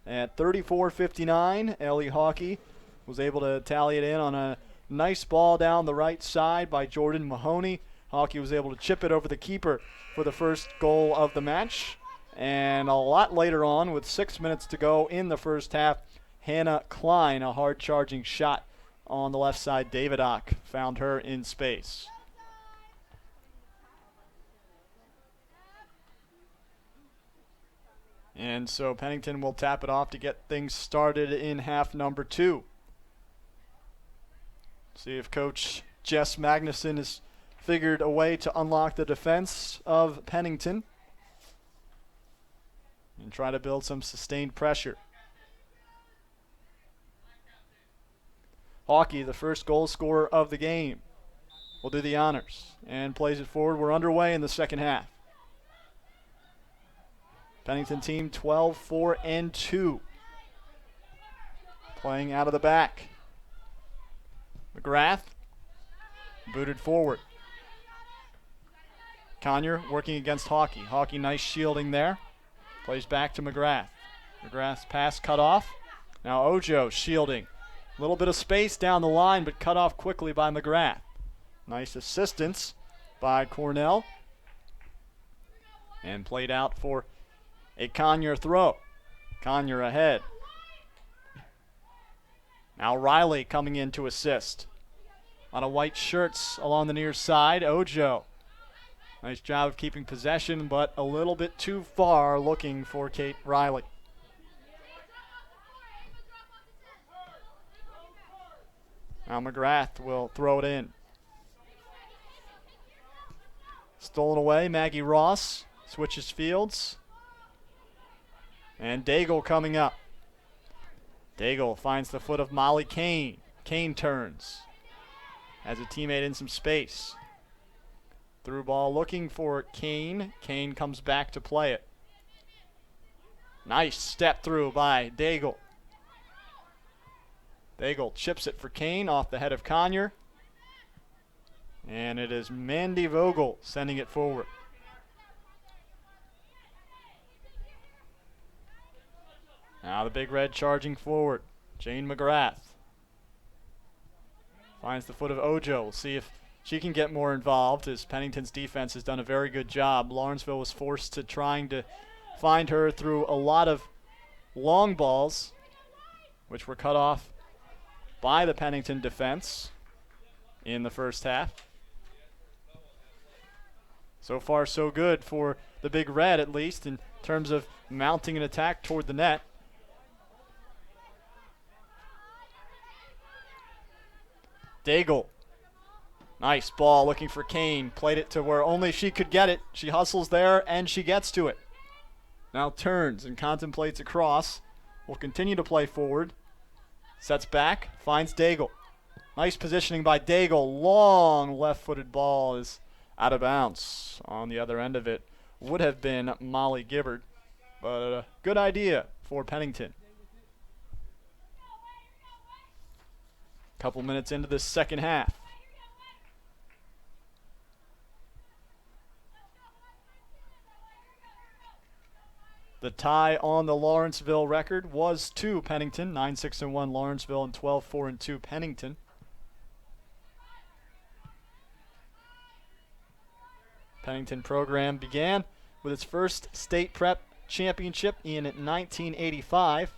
at 34-59. Ellie Hawkey was able to tally it in on a nice ball down the right side by Jordan Mahoney. Hawkey was able to chip it over the keeper for the first goal of the match. And a lot later on, with 6 minutes to go in the first half, Hannah Klein, a hard-charging shot on the left side. David Ock found her in space. And so Pennington will tap it off to get things started in half number 2. See if Coach Jess Magnuson has figured a way to unlock the defense of Pennington and try to build some sustained pressure. Hawkey, the first goal scorer of the game, will do the honors and plays it forward. We're underway in the second half. Pennington team 12-4-2. Playing out of the back. McGrath booted forward. Conyer working against Hawkey. Hawkey nice shielding there. Plays back to McGrath. McGrath's pass cut off. Now Ojo shielding. A little bit of space down the line, but cut off quickly by McGrath. Nice assistance by Cornell. And played out for a Conyer throw. Conyer ahead. Now Riley coming in to assist. A lot of white shirts along the near side. Ojo. Nice job of keeping possession, but a little bit too far looking for Kate Riley. Now McGrath will throw it in. Stolen away, Maggie Ross switches fields. And Daigle coming up. Daigle finds the foot of Molly Kane. Kane turns. Has a teammate in some space. Through ball looking for Kane. Kane comes back to play it. Nice step through by Daigle. Daigle chips it for Kane off the head of Conyer. And it is Mandy Vogel sending it forward. Now the Big Red charging forward. Jane McGrath finds the foot of Ojo. We'll see if she can get more involved, as Pennington's defense has done a very good job. Lawrenceville was forced to trying to find her through a lot of long balls, which were cut off by the Pennington defense in the first half. So far, so good for the Big Red, at least, in terms of mounting an attack toward the net. Daigle. Nice ball looking for Kane. Played it to where only she could get it. She hustles there, and she gets to it. Now turns and contemplates a cross. Will continue to play forward. Sets back, finds Daigle. Nice positioning by Daigle. Long left-footed ball is out of bounds. On the other end of it would have been Molly Gibbard, but a good idea for Pennington. Couple minutes into the second half. The tie on the Lawrenceville record was to Pennington, 9-6-1 Lawrenceville and 12-4-2 Pennington. Pennington program began with its first state prep championship in 1985.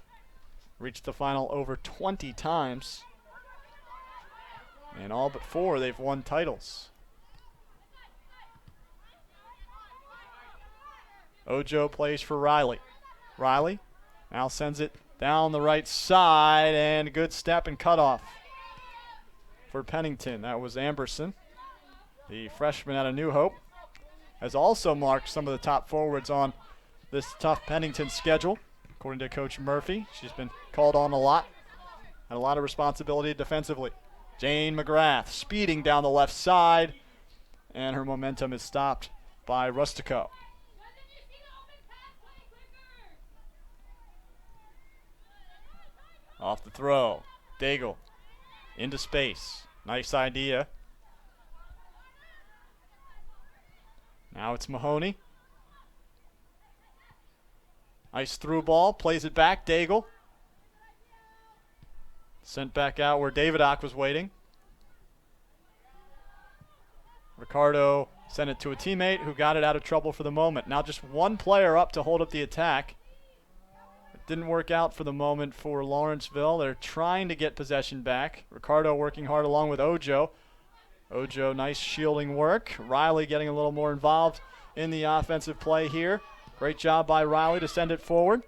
Reached the final over 20 times. And all but 4 they've won titles. Ojo plays for Riley. Riley now sends it down the right side, and a good step and cutoff for Pennington. That was Amberson, the freshman out of New Hope. has also marked some of the top forwards on this tough Pennington schedule. According to Coach Murphy, she's been called on a lot, had a lot of responsibility defensively. Jane McGrath speeding down the left side, and her momentum is stopped by Rustico. Off the throw, Daigle into space. Nice idea. Now it's Mahoney. Nice through ball, plays it back, Daigle. Sent back out where Davidoff was waiting. Ricardo sent it to a teammate who got it out of trouble for the moment. Now just one player up to hold up the attack. It didn't work out for the moment for Lawrenceville. They're trying to get possession back. Ricardo working hard along with Ojo. Ojo, nice shielding work. Riley getting a little more involved in the offensive play here. Great job by Riley to send it forward.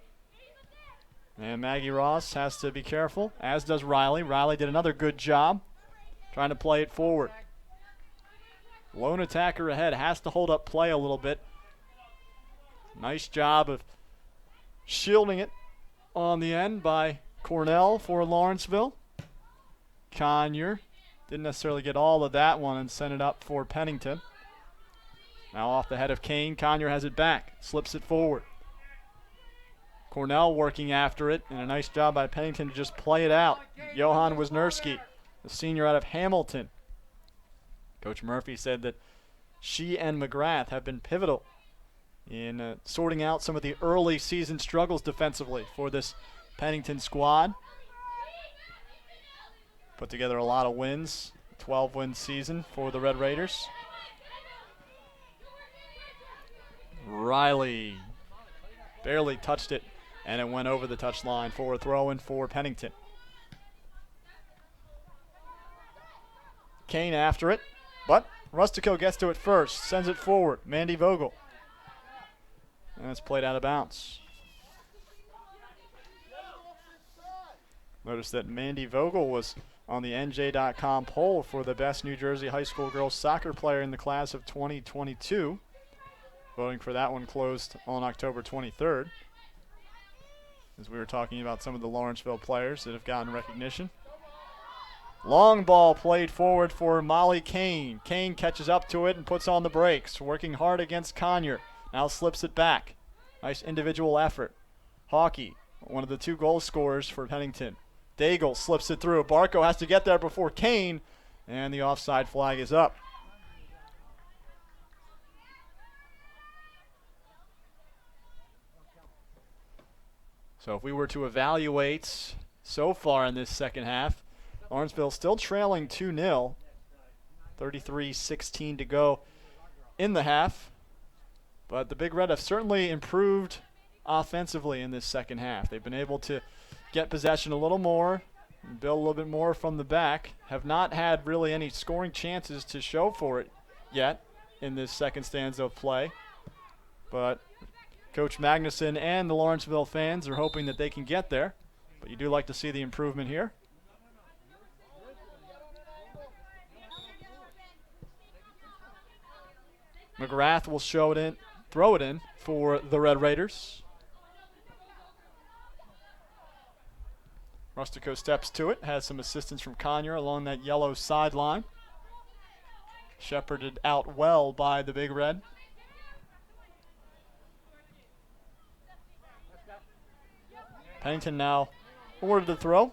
And Maggie Ross has to be careful, as does Riley. Riley did another good job trying to play it forward. Lone attacker ahead, has to hold up play a little bit. Nice job of shielding it on the end by Cornell for Lawrenceville. Conyer didn't necessarily get all of that one and sent it up for Pennington. Now off the head of Kane, Conyer has it back, slips it forward. Cornell working after it, and a nice job by Pennington to just play it out. Johan Wisniewski, the senior out of Hamilton. Coach Murphy said that she and McGrath have been pivotal in sorting out some of the early season struggles defensively for this Pennington squad. Put together a lot of wins, 12-win season for the Red Raiders. Riley barely touched it, and it went over the touchline for a throw-in for Pennington. Kane after it, but Rustico gets to it first, sends it forward. Mandy Vogel. And it's played out of bounds. Notice that Mandy Vogel was on the NJ.com poll for the best New Jersey high school girls soccer player in the class of 2022. Voting for that one closed on October 23rd. As we were talking about some of the Lawrenceville players that have gotten recognition. Long ball played forward for Molly Kane. Kane catches up to it and puts on the brakes. Working hard against Conyer. Now slips it back. Nice individual effort. Hawkey, one of the two goal scorers for Pennington. Daigle slips it through. Barco has to get there before Kane, and the offside flag is up. So if we were to evaluate so far in this second half, Lawrenceville still trailing 2-0. 33-16 to go in the half. But the Big Red have certainly improved offensively in this second half. They've been able to get possession a little more, and build a little bit more from the back. Have not had really any scoring chances to show for it yet in this second stanza of play. But Coach Magnuson and the Lawrenceville fans are hoping that they can get there. But you do like to see the improvement here. McGrath will throw it in for the Red Raiders. Rustico steps to it, has some assistance from Conyer along that yellow sideline. Shepherded out well by the Big Red. Pennington now forward to throw.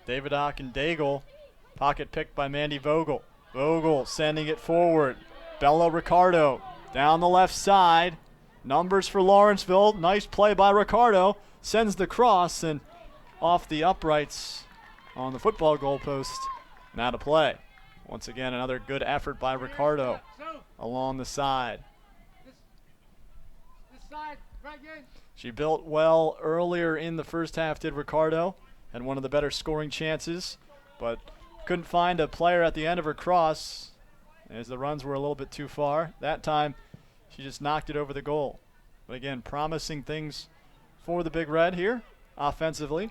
Davidoff and Daigle, pocket picked by Mandy Vogel. Vogel sending it forward. Bella Ricardo down the left side. Numbers for Lawrenceville. Nice play by Ricardo. Sends the cross and off the uprights on the football goalpost. And out of play. Once again, another good effort by Ricardo along the side. She built well earlier in the first half, did Ricardo. Had one of the better scoring chances, but couldn't find a player at the end of her cross as the runs were a little bit too far. That time, she just knocked it over the goal. But again, promising things for the Big Red here offensively.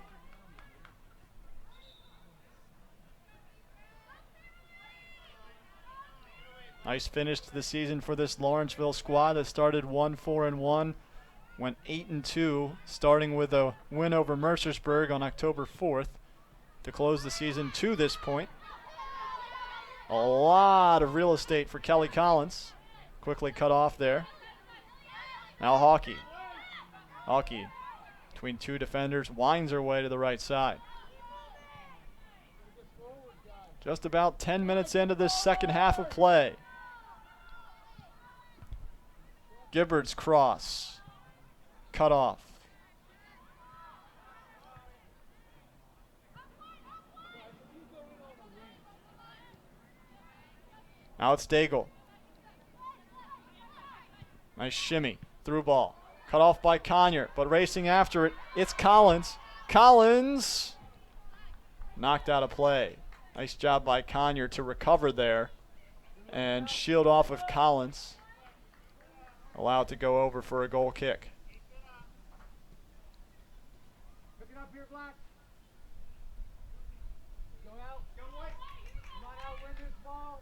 Nice finish to the season for this Lawrenceville squad that started 1-4-1, went 8-2, starting with a win over Mercersburg on October 4th to close the season to this point. A lot of real estate for Kelly Collins. Quickly cut off there. Now Hawkey. Hawkey between two defenders, winds her way to the right side. Just about 10 minutes into this second half of play. Gibbard's cross. Cut off. Now it's Daigle. Nice shimmy. Through ball. Cut off by Conyer, but racing after it, it's Collins. Collins knocked out of play. Nice job by Conyer to recover there and shield off of Collins. Allowed to go over for a goal kick. Pick it up here, Black. Go out. Go away. Come on out, win this ball.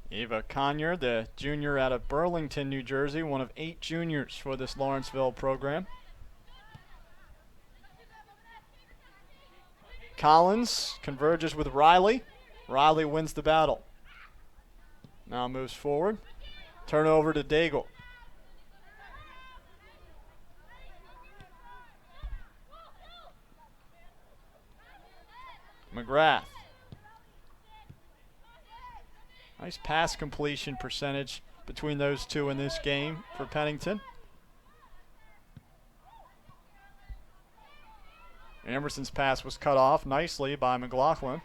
Eva Conyer, the junior out of Burlington, New Jersey, one of 8 juniors for this Lawrenceville program. Collins converges with Riley. Riley wins the battle. Now moves forward. Turnover to Daigle. McGrath. Nice pass completion percentage between those two in this game for Pennington. Emerson's pass was cut off nicely by McLaughlin.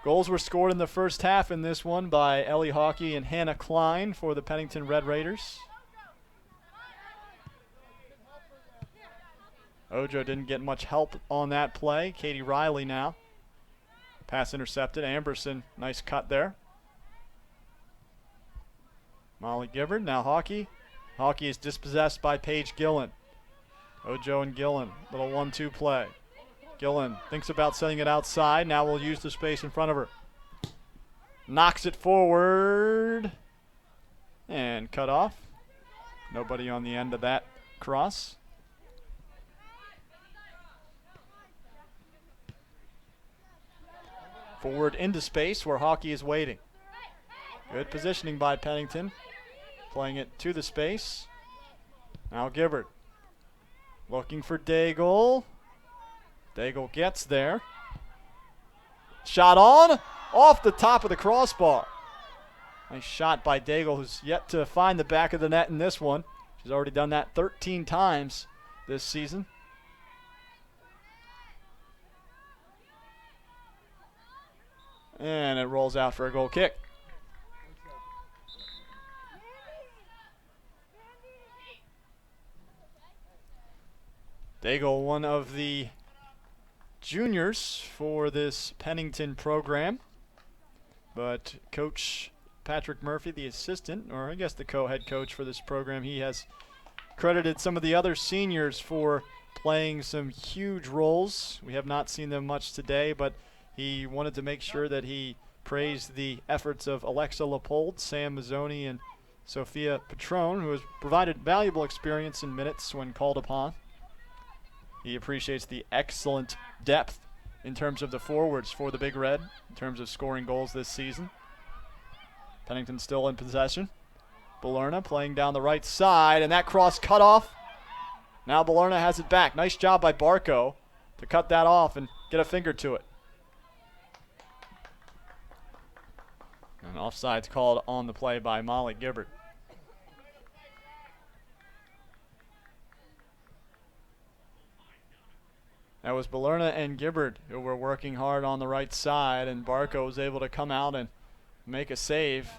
Goals were scored in the first half in this one by Ellie Hawkey and Hannah Klein for the Pennington Red Raiders. Ojo didn't get much help on that play. Katie Riley now. Pass intercepted. Amberson, nice cut there. Molly Gibbard, now Hawkey. Hawkey is dispossessed by Paige Gillen. Ojo and Gillen, little 1-2 play. Gillen thinks about sending it outside. Now we'll use the space in front of her. Knocks it forward. And cut off. Nobody on the end of that cross. Forward into space where Hawkey is waiting. Good positioning by Pennington. Playing it to the space. Now Gibbard. Looking for Daigle. Daigle gets there. Shot on. Off the top of the crossbar. Nice shot by Daigle, who's yet to find the back of the net in this one. She's already done that 13 times this season. And it rolls out for a goal kick. Daigle, one of the juniors for this Pennington program. But Coach Patrick Murphy, the assistant, or I guess the co-head coach for this program, he has credited some of the other seniors for playing some huge roles. We have not seen them much today, but he wanted to make sure that he praised the efforts of Alexa Leopold, Sam Mazzoni, and Sophia Patron, who has provided valuable experience in minutes when called upon. He appreciates the excellent depth in terms of the forwards for the Big Red, in terms of scoring goals this season. Pennington still in possession. Balerna playing down the right side, and that cross cut off. Now Balerna has it back. Nice job by Barco to cut that off and get a finger to it. And offside's called on the play by Molly Gibbard. That was Balerna and Gibbard who were working hard on the right side, and Barco was able to come out and make a save.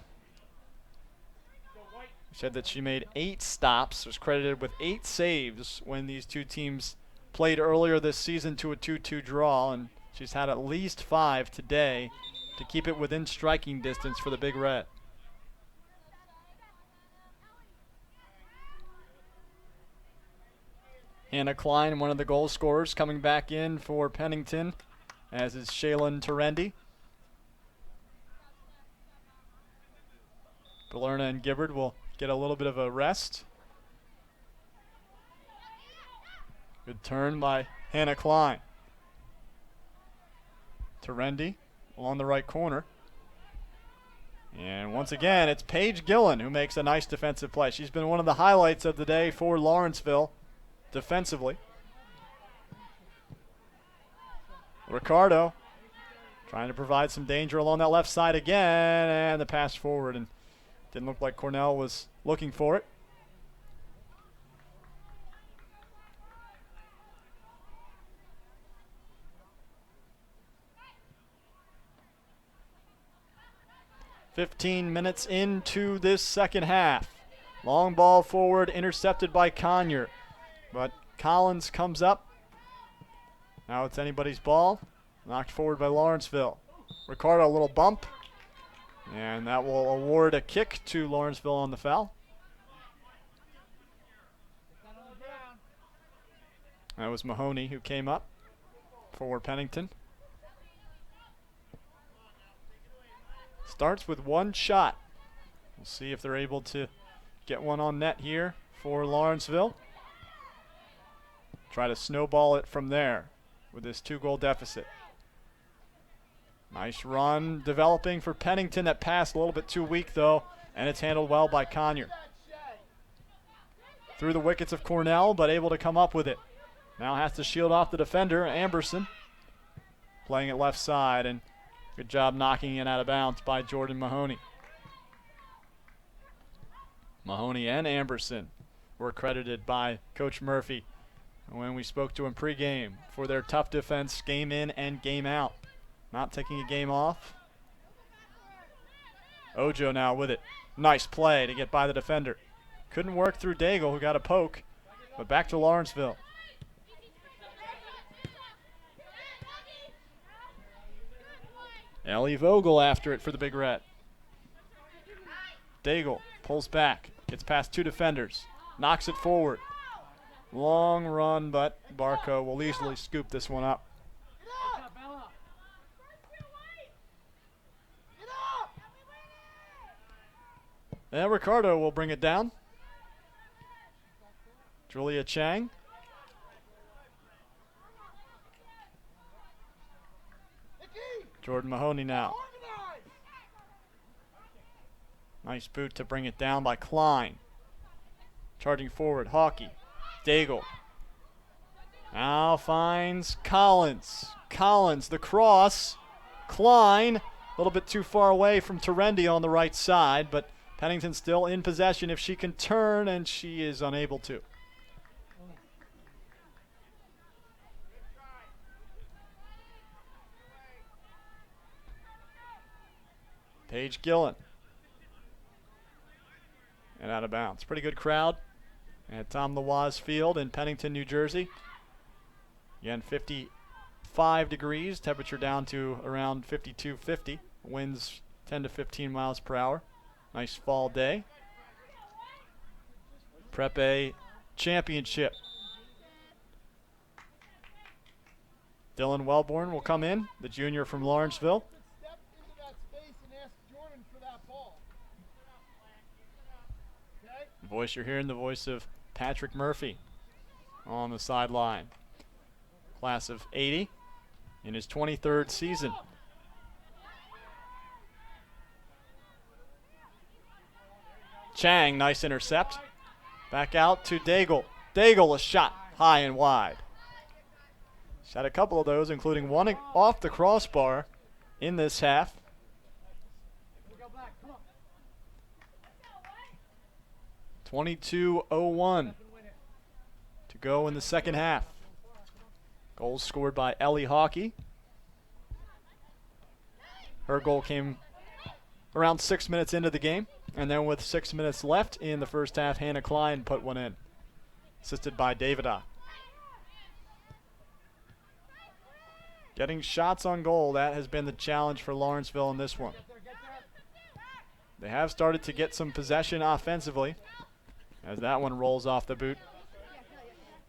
She said that she made 8 stops, was credited with 8 saves when these two teams played earlier this season to a 2-2 draw, and she's had at least 5 today to keep it within striking distance for the Big Red. Hannah Klein, one of the goal scorers, coming back in for Pennington, as is Shaylin Terendi. Balerna and Gibbard will get a little bit of a rest. Good turn by Hannah Klein. Terendi along the right corner. And once again, it's Paige Gillen who makes a nice defensive play. She's been one of the highlights of the day for Lawrenceville defensively. Ricardo trying to provide some danger along that left side again, and the pass forward, and didn't look like Cornell was looking for it. "15 minutes into this second half. Long ball forward, intercepted by Conyer. But Collins comes up. Now it's anybody's ball. Knocked forward by Lawrenceville. Ricardo, a little bump. And that will award a kick to Lawrenceville on the foul. That was Mahoney who came up for Pennington. Starts with one shot. We'll see if they're able to get one on net here for Lawrenceville. Try to snowball it from there with this 2-goal deficit. Nice run developing for Pennington. That pass a little bit too weak though, and it's handled well by Conyer. Through the wickets of Cornell, but able to come up with it. Now has to shield off the defender, Amberson. Playing it left side, and good job knocking it out of bounds by Jordan Mahoney. Mahoney and Amberson were credited by Coach Murphy when we spoke to him pregame for their tough defense, game in and game out. Not taking a game off. Ojo now with it. Nice play to get by the defender. Couldn't work through Daigle, who got a poke, but back to Lawrenceville. Ellie Vogel after it for the Big Red. Daigle pulls back, gets past 2 defenders, knocks it forward. Long run, but Barco will easily scoop this one up. And Ricardo will bring it down. Julia Chang. Jordan Mahoney now. Nice boot to bring it down by Klein. Charging forward, Hawkey. Daigle. Now finds Collins. Collins, the cross. Klein, a little bit too far away from Terendi on the right side, but Pennington still in possession if she can turn, and she is unable to. Paige Gillen. And out of bounds. Pretty good crowd at Tom Lawaz Field in Pennington, New Jersey. Again, 55 degrees, temperature down to around 52, 50. Winds 10 to 15 miles per hour. Nice fall day. Prep A championship. Dylan Wellborn will come in, the junior from Lawrenceville. Step into that space and ask Jordan for that ball. Okay? The voice you're hearing, the voice of Patrick Murphy on the sideline. Class of 80 in his 23rd season. Chang, nice intercept. Back out to Daigle. Daigle, a shot high and wide. Shot a couple of those, including one off the crossbar in this half. 22:01 to go in the second half. Goals scored by Ellie Hawkey. Her goal came around 6 minutes into the game. And then with 6 minutes left in the first half, Hannah Klein put one in, assisted by Davida. Getting shots on goal, that has been the challenge for Lawrenceville in this one. They have started to get some possession offensively as that one rolls off the boot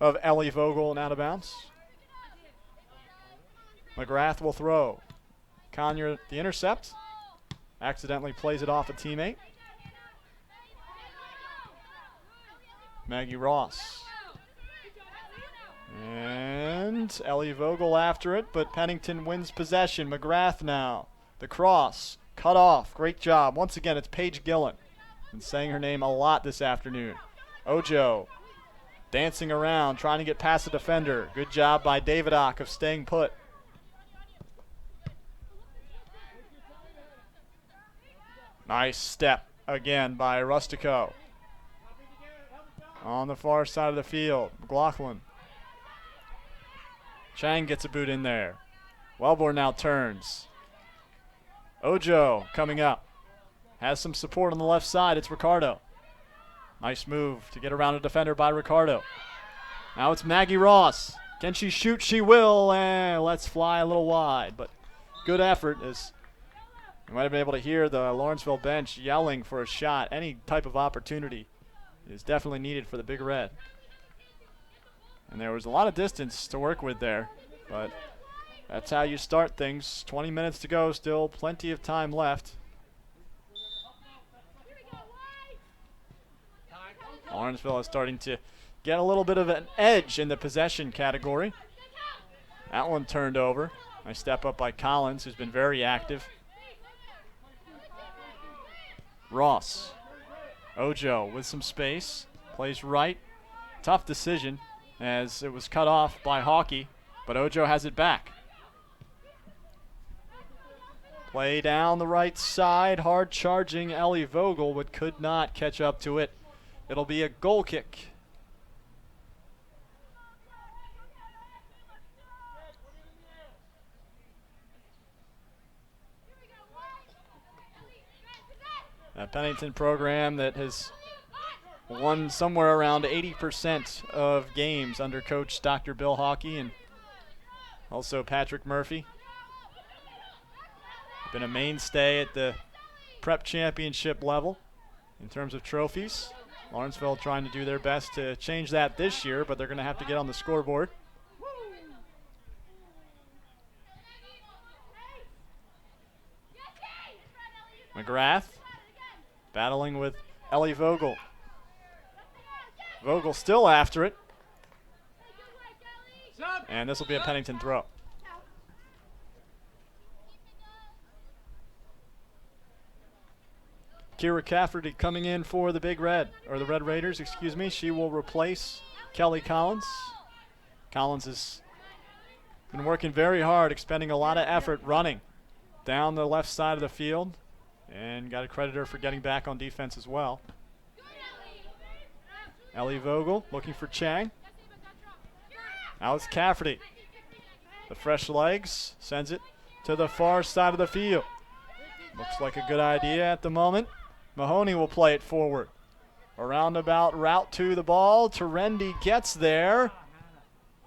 of Ellie Vogel and out of bounds. McGrath will throw. Conyer the intercept. Accidentally plays it off a teammate. Maggie Ross. And Ellie Vogel after it, but Pennington wins possession. McGrath now. The cross. Cut off. Great job. Once again, it's Paige Gillen. Been saying her name a lot this afternoon. Ojo dancing around, trying to get past the defender. Good job by Davidoc of staying put. Nice step again by Rustico. On the far side of the field, McLaughlin. Chang gets a boot in there. Wellborn now turns. Ojo coming up. Has some support on the left side. It's Ricardo. Nice move to get around a defender by Ricardo. Now it's Maggie Ross. Can she shoot? She will. And let's fly a little wide. But good effort, as you might have been able to hear the Lawrenceville bench yelling for a shot. Any type of opportunity is definitely needed for the Big Red. And there was a lot of distance to work with there, but that's how you start things. 20 minutes to go, still plenty of time left. Lawrenceville is starting to get a little bit of an edge in the possession category. That one turned over. Nice step up by Collins, who's been very active. Ross. Ojo with some space. Plays right. Tough decision as it was cut off by Hawkey, but Ojo has it back. Play down the right side. Hard charging Ellie Vogel, but could not catch up to it. It'll be a goal kick. A Pennington program that has won somewhere around 80% of games under Coach Dr. Bill Hawkey and also Patrick Murphy. Been a mainstay at the prep championship level in terms of trophies. Lawrenceville trying to do their best to change that this year, but they're going to have to get on the scoreboard. McGrath battling with Ellie Vogel. Vogel still after it. And this will be a Pennington throw. Kira Cafferty coming in for the Big Red, or the Red Raiders, excuse me. She will replace Kelly Collins. Collins has been working very hard, expending a lot of effort running down the left side of the field. And got to credit her for getting back on defense as well. Ellie Vogel looking for Chang. Now it's Cafferty. The fresh legs sends it to the far side of the field. Looks like a good idea at the moment. Mahoney will play it forward. A roundabout route to the ball. Terendi gets there.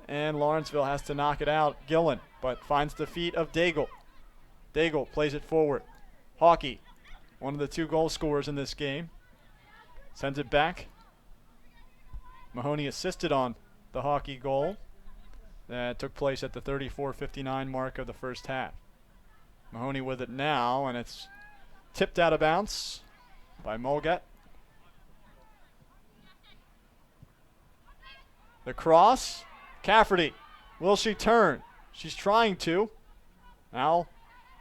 And Lawrenceville has to knock it out. Gillen, but finds the feet of Daigle. Daigle plays it forward. Hawkey, one of the two goal scorers in this game, sends it back. Mahoney assisted on the Hawkey goal that took place at the 34:59 mark of the first half. Mahoney with it now, and it's tipped out of bounds by Molgat. The cross, Cafferty. Will she turn? She's trying to. Now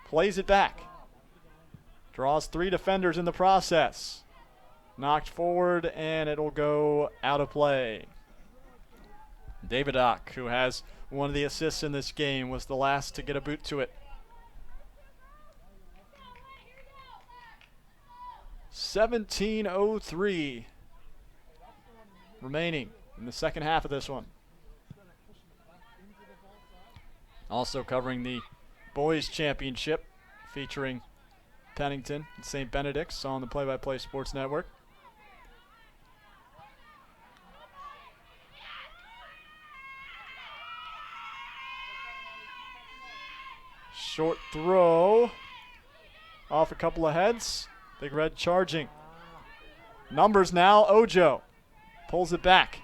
plays it back. Draws three defenders in the process. Knocked forward, and it'll go out of play. Davidoc, who has one of the assists in this game, was the last to get a boot to it. 17:03 remaining in the second half of this one. Also covering the boys championship featuring Pennington and St. Benedict's on the Play-by-Play Sports Network. Short throw off a couple of heads. Big Red charging. Numbers now. Ojo pulls it back.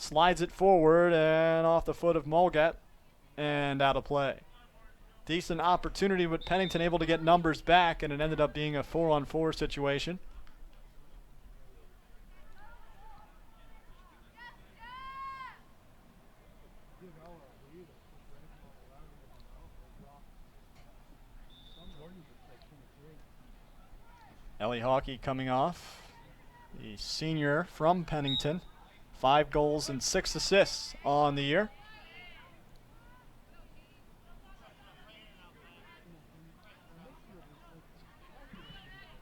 Slides it forward and off the foot of Mulgat and out of play. Decent opportunity with Pennington able to get numbers back, and it ended up being a 4-on-4 situation. Ellie Hawkey coming off, the senior from Pennington. 5 goals and 6 assists on the year.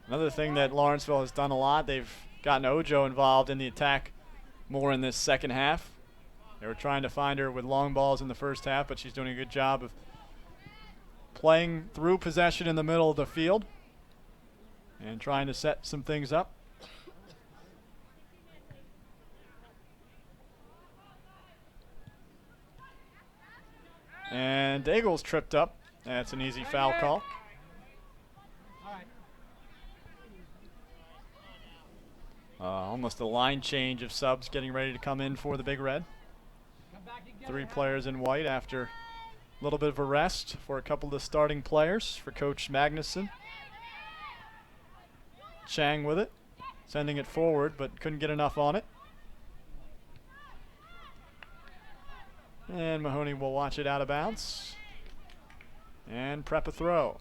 Another thing that Lawrenceville has done a lot, they've gotten Ojo involved in the attack more in this second half. They were trying to find her with long balls in the first half, but she's doing a good job of playing through possession in the middle of the field and trying to set some things up. And Daigle's tripped up. That's an easy foul call. Almost a line change of subs getting ready to come in for the Big Red. 3 players in white after a little bit of a rest for a couple of the starting players for Coach Magnuson. Chang with it, sending it forward, but couldn't get enough on it. And Mahoney will watch it out of bounds and prep a throw.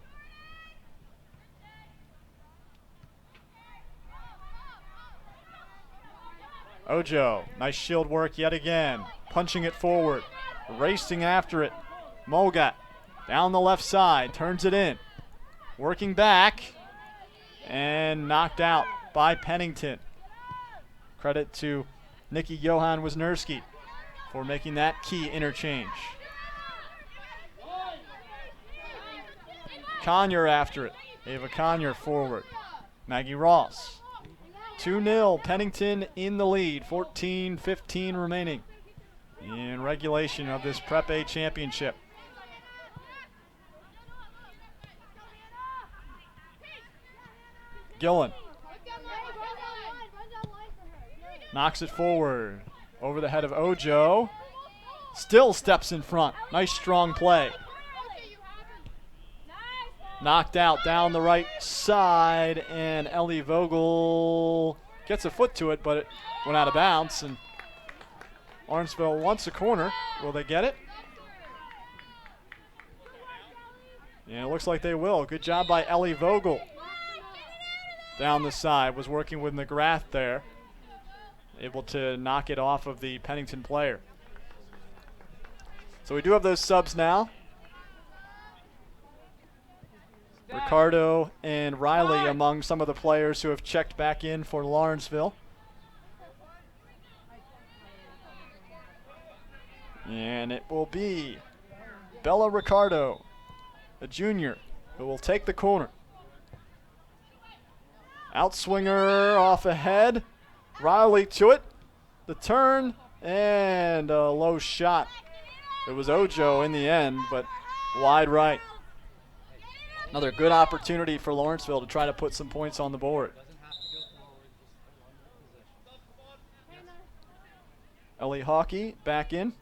Ojo, nice shield work yet again. Punching it forward, racing after it. Mulgat down the left side, turns it in. Working back and knocked out by Pennington. Credit to Nikki Johan Wisniewski for making that key interchange. Conyer after it. Ava Conyer forward. Maggie Ross. 2-0, Pennington in the lead. 14-15 remaining in regulation of this Prep A championship. Gillen knocks it forward over the head of Ojo. Still steps in front. Nice strong play. Knocked out down the right side, and Ellie Vogel gets a foot to it, but it went out of bounds. And Lawrenceville wants a corner. Will they get it? Yeah, it looks like they will. Good job by Ellie Vogel. Down the side, was working with McGrath there. Able to knock it off of the Pennington player. So we do have those subs now. Ricardo and Riley among some of the players who have checked back in for Lawrenceville. And it will be Bella Ricardo, a junior, who will take the corner. Outswinger off ahead. Riley to it. The turn and a low shot. It was Ojo in the end, but wide right. Another good opportunity for Lawrenceville to try to put some points on the board. Ellie Hawkey back in.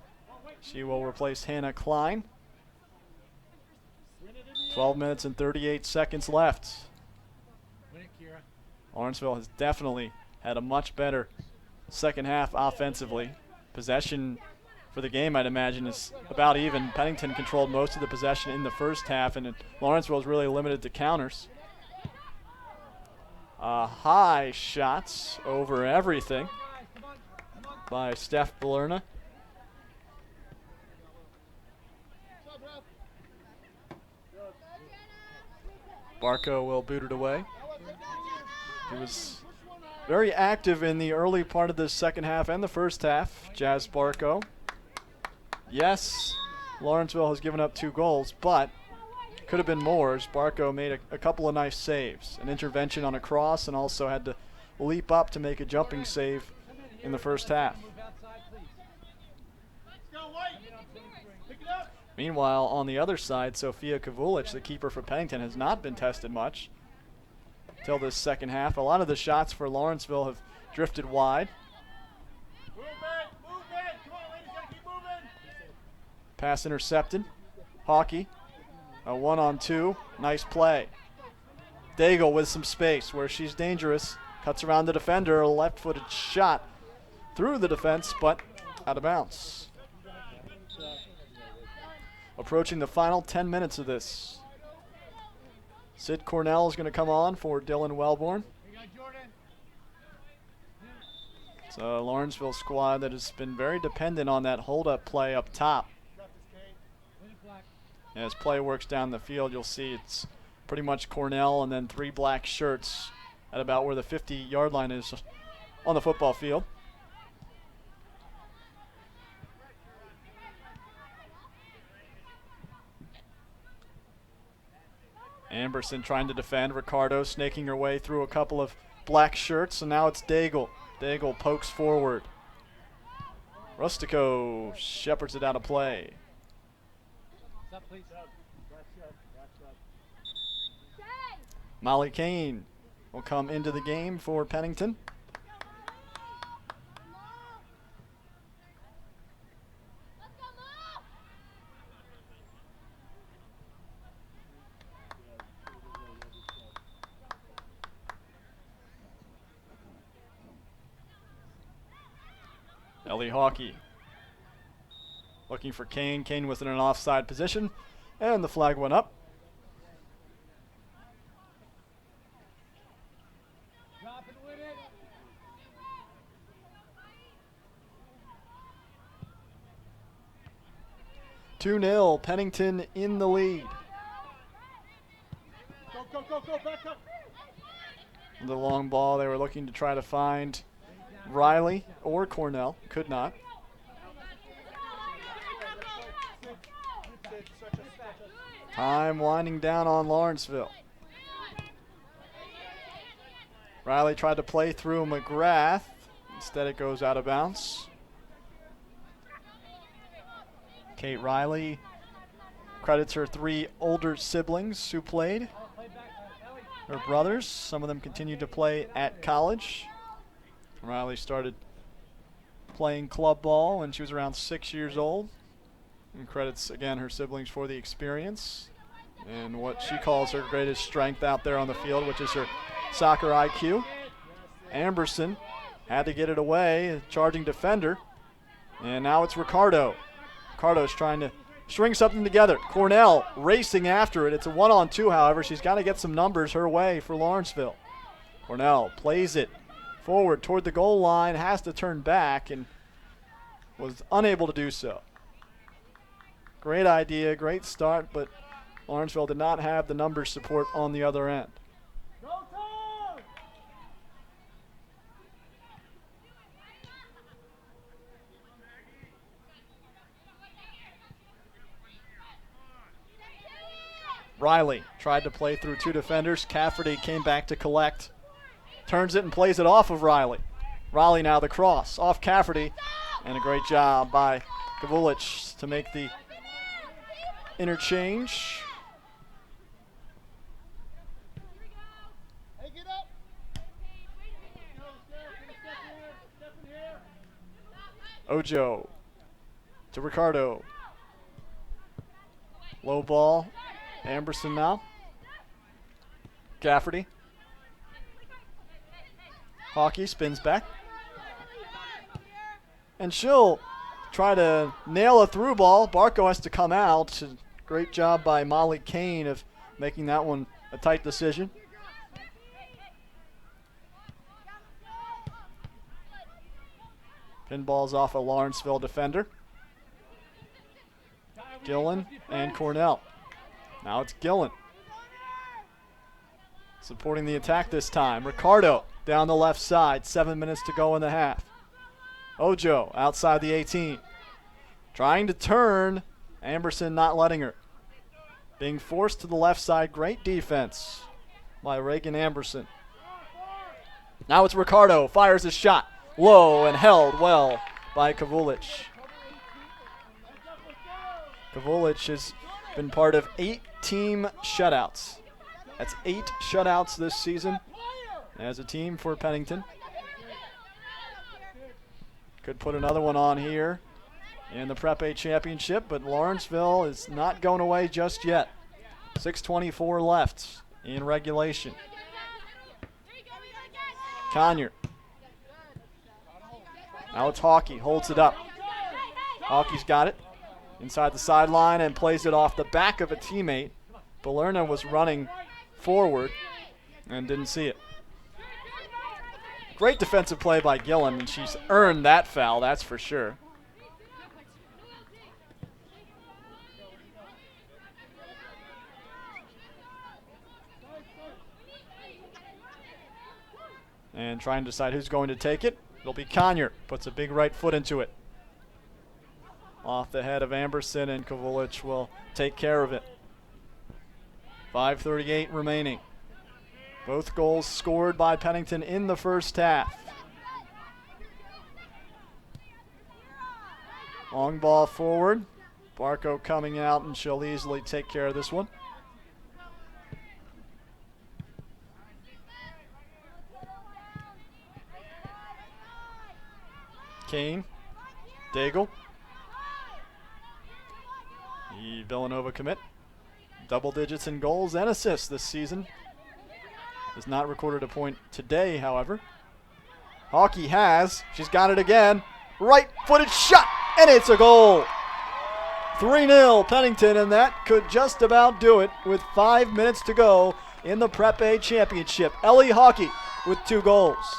She will replace Hannah Klein. 12 minutes and 38 seconds left. Lawrenceville has definitely had a much better second half offensively. Possession for the game, I'd imagine, is about even. Pennington controlled most of the possession in the first half, and Lawrenceville is really limited to counters. High shots over everything by Steph Belerna. Barco will boot it away. He was very active in the early part of the second half and the first half, Jazz Barco. Yes, Lawrenceville has given up 2 goals, but could have been more as Barco made a couple of nice saves. An intervention on a cross, and also had to leap up to make a jumping save in the first half. Meanwhile, on the other side, Sofia Kavulich, the keeper for Pennington, has not been tested much till this second half. A lot of the shots for Lawrenceville have drifted wide. Pass intercepted. Hockey, a 1-on-2. Nice play. Daigle with some space where she's dangerous. Cuts around the defender. A left-footed shot through the defense, but out of bounds. Approaching the final 10 minutes of this. Sid Cornell is going to come on for Dylan Wellborn. It's a Lawrenceville squad that has been very dependent on that hold-up play up top. As play works down the field, you'll see it's pretty much Cornell and then 3 black shirts at about where the 50-yard line is on the football field. Amberson trying to defend. Ricardo snaking her way through a couple of black shirts, and now it's Daigle. Daigle pokes forward. Rustico shepherds it out of play. Molly Kane will come into the game for Pennington. Ellie Hockey looking for Kane. Kane was in an offside position, and the flag went up. Drop and win it. 2-0, Pennington in the lead. Go, back up. The long ball, they were looking to try to find Riley or Cornell. Could not. Time winding down on Lawrenceville. Riley tried to play through McGrath. Instead it goes out of bounds. Kate Riley credits her 3 older siblings who played. Her brothers, some of them continued to play at college. Riley started playing club ball when she was around 6 years old. And credits, again, her siblings for the experience and what she calls her greatest strength out there on the field, which is her soccer IQ. Amberson had to get it away, a charging defender. And now it's Ricardo. Ricardo's trying to string something together. Cornell racing after it. It's a 1-on-2, however. She's got to get some numbers her way for Lawrenceville. Cornell plays it forward toward the goal line, has to turn back, and was unable to do so. Great idea, great start, but Lawrenceville did not have the numbers support on the other end. Riley tried to play through 2 defenders. Cafferty came back to collect. Turns it and plays it off of Riley. Riley now the cross off Cafferty, and a great job by Kavulich to make the interchange. Hey, get up. Ojo to Ricardo. Low ball. Amberson now. Cafferty. Hockey spins back. And she'll try to nail a through ball. Barco has to come out. Great job by Molly Kane of making that one a tight decision. Pinball's off a Lawrenceville defender. Gillen and Cornell. Now it's Gillen. Supporting the attack this time. Ricardo down the left side. 7 minutes to go in the half. Ojo outside the 18. Trying to turn. Amberson not letting her. Being forced to the left side. Great defense by Reagan Amberson. Now it's Ricardo. Fires a shot. Low and held well by Kavulich. Kavulich has been part of 8 team shutouts. That's 8 shutouts this season as a team for Pennington. Could put another one on here in the Prep A championship, but Lawrenceville is not going away just yet. 6:24 left in regulation. Conyer. Now it's Hawkey, holds it up. Hawkey's got it inside the sideline and plays it off the back of a teammate. Balerna was running forward and didn't see it. Great defensive play by Gillen, and she's earned that foul, that's for sure. And trying to decide who's going to take it. It'll be Conyer. Puts a big right foot into it. Off the head of Amberson, and Kovulich will take care of it. 5:38 remaining. Both goals scored by Pennington in the first half. Long ball forward. Barco coming out, and she'll easily take care of this one. Kane, Daigle. The Villanova commit. Double digits in goals and assists this season. Has not recorded a point today, however. Hawkey has. She's got it again. Right-footed shot, and it's a goal. 3-0 Pennington, and that could just about do it with 5 minutes to go in the Prep A championship. Ellie Hawkey with 2 goals.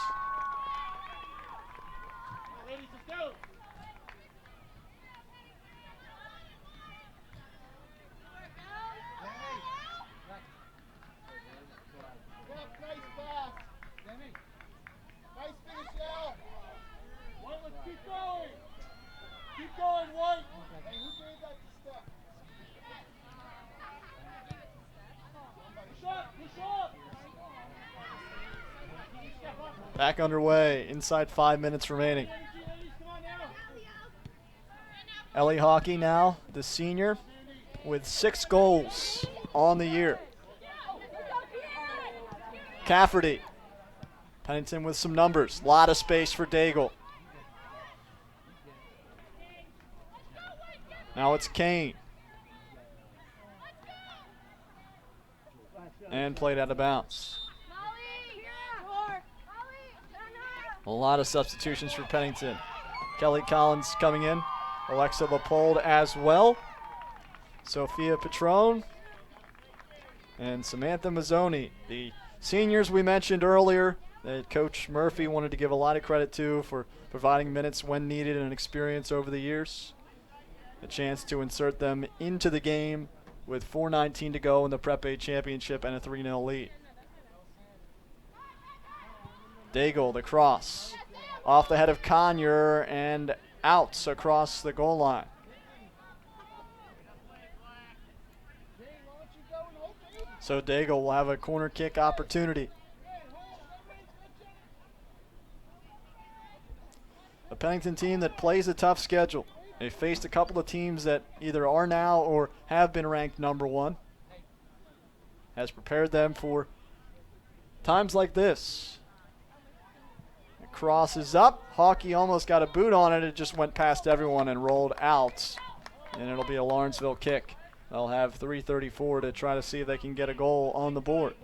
Back underway, inside 5 minutes remaining. Ellie Hawkey now, the senior, with 6 goals on the year. Cafferty. Pennington with some numbers. Lot of space for Daigle. Now it's Kane. And played out of bounds. A lot of substitutions for Pennington. Kelly Collins coming in. Alexa Leopold as well. Sophia Petrone. And Samantha Mazzoni. The seniors we mentioned earlier that Coach Murphy wanted to give a lot of credit to for providing minutes when needed and experience over the years. A chance to insert them into the game with 4:19 to go in the Prep A championship and a 3-0 lead. Daigle, the cross, off the head of Conyer and out across the goal line. So Daigle will have a corner kick opportunity. A Pennington team that plays a tough schedule. They faced a couple of teams that either are now or have been ranked number 1. Has prepared them for times like this. Cross is up. Hawkey almost got a boot on it. It just went past everyone and rolled out. And it'll be a Lawrenceville kick. They'll have 3:34 to try to see if they can get a goal on the board.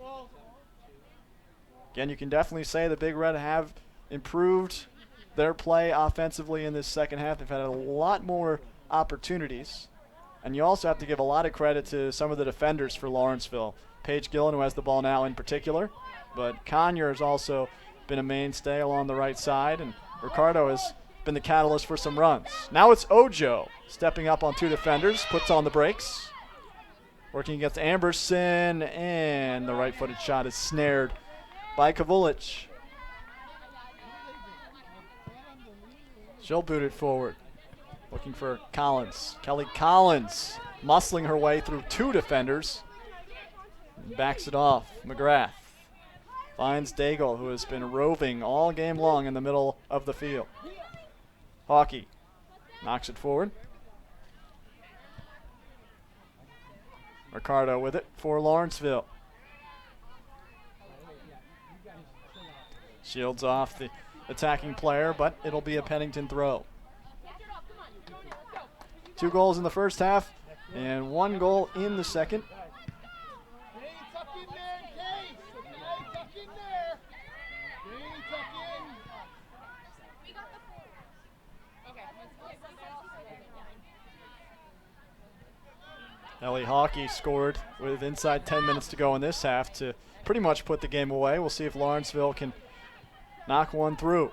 Again, you can definitely say the Big Red have improved their play offensively in this second half. They've had a lot more opportunities. And you also have to give a lot of credit to some of the defenders for Lawrenceville. Paige Gillen, who has the ball now in particular. But Conyer has also been a mainstay along the right side, and Ricardo has been the catalyst for some runs. Now it's Ojo stepping up on 2 defenders, puts on the brakes. Working against Amberson, and the right-footed shot is snared by Kovulich. She'll boot it forward. Looking for Collins. Kelly Collins muscling her way through 2 defenders. And backs it off. McGrath finds Daigle, who has been roving all game long in the middle of the field. Hawkey knocks it forward. Ricardo with it for Lawrenceville. Shields off the attacking player, but it'll be a Pennington throw. 2 goals in the first half and 1 goal in the second. Hey, tuck in there, Kate. Hey, tuck in there. Hey, tuck in. Ellie Hockey scored with inside 10 minutes to go in this half to pretty much put the game away. We'll see if Lawrenceville can knock one through.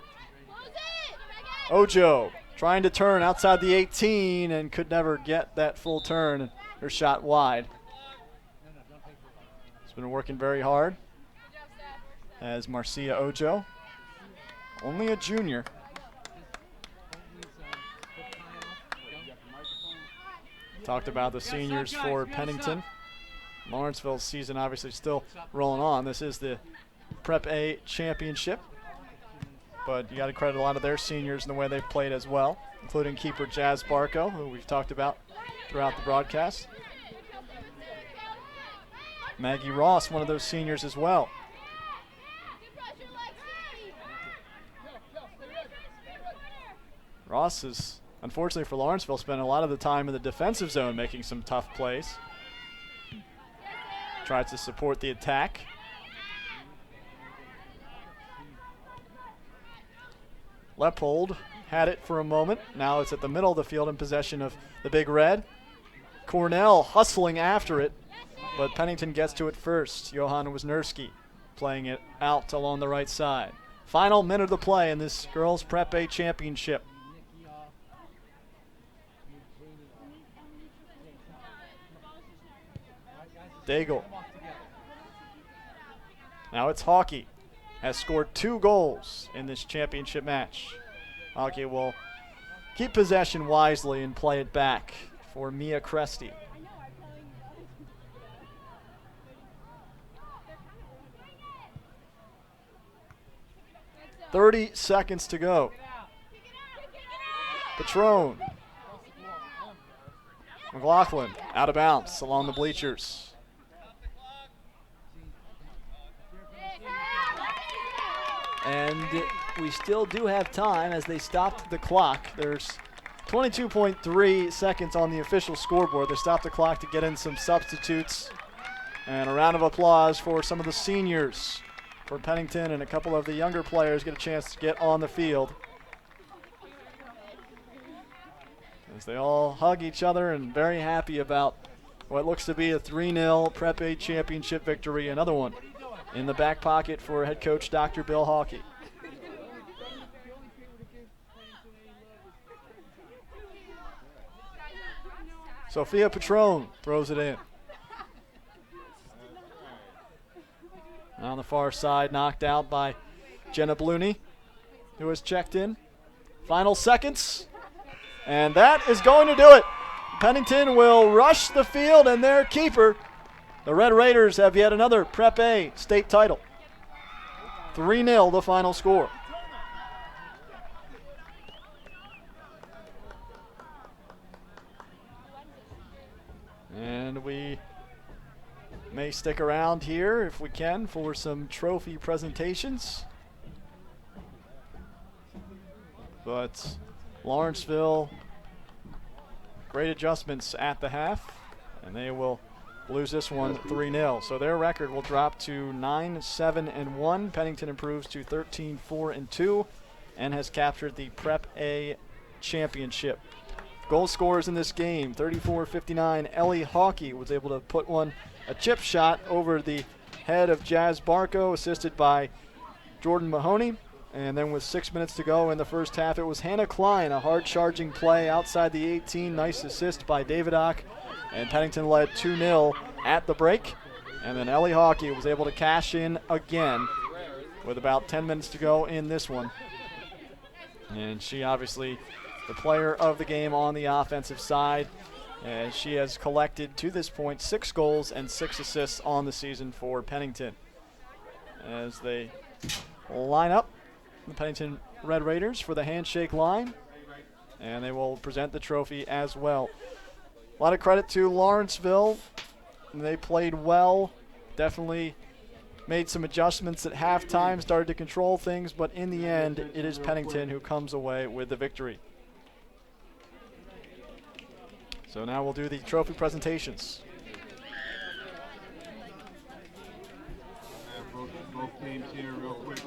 Ojo trying to turn outside the 18 and could never get that full turn. Her shot wide. She's been working very hard as Marcia Ojo, only a junior. Talked about the seniors for Pennington. Lawrenceville's season obviously still rolling on. This is the Prep A championship, but you got to credit a lot of their seniors in the way they've played as well, including keeper Jazz Barco, who we've talked about throughout the broadcast. Maggie Ross, one of those seniors as well. Ross is, unfortunately for Lawrenceville, spent a lot of the time in the defensive zone making some tough plays. Tries to support the attack. Leppold had it for a moment. Now it's at the middle of the field in possession of the Big Red. Cornell hustling after it, but Pennington gets to it first. Johanna Wisniewski playing it out along the right side. Final minute of the play in this girls Prep A championship. Daigle. Now it's Hockey. Has scored 2 goals in this championship match. Hockey will keep possession wisely and play it back for Mia Cresty. "30 seconds to go. Patron. McLaughlin out of bounds along the bleachers. And we still do have time as they stopped the clock. There's 22.3 seconds on the official scoreboard. They stopped the clock to get in some substitutes. And a round of applause for some of the seniors for Pennington, and a couple of the younger players get a chance to get on the field as they all hug each other and very happy about what looks to be a 3-0 Prep A championship victory. Another one in the back pocket for head coach Dr. Bill Hockey. Sophia Patron throws it in. On the far side, knocked out by Jenna Blooney, who has checked in. Final seconds, and that is going to do it. Pennington will rush the field, and their keeper, the Red Raiders, have yet another Prep A state title. 3-0 the final score. And we may stick around here if we can for some trophy presentations. But Lawrenceville, great adjustments at the half, and they will lose this one 3-0. So their record will drop to 9-7-1. Pennington improves to 13-4-2 and has captured the Prep A championship. Goal scorers in this game, 34-59. Ellie Hockey was able to put a chip shot over the head of Jazz Barco, assisted by Jordan Mahoney. And then with 6 minutes to go in the first half, it was Hannah Klein, a hard-charging play outside the 18. Nice assist by Davidoc. And Pennington led 2-0 at the break. And then Ellie Hockey was able to cash in again with about 10 minutes to go in this one. And she obviously the player of the game on the offensive side. And she has collected, to this point, 6 goals and 6 assists on the season for Pennington. As they line up, the Pennington Red Raiders for the handshake line. And they will present the trophy as well. A lot of credit to Lawrenceville. They played well. Definitely made some adjustments at halftime, started to control things, but in the end, it is Pennington who comes away with the victory. So now we'll do the trophy presentations. Both teams here real quick.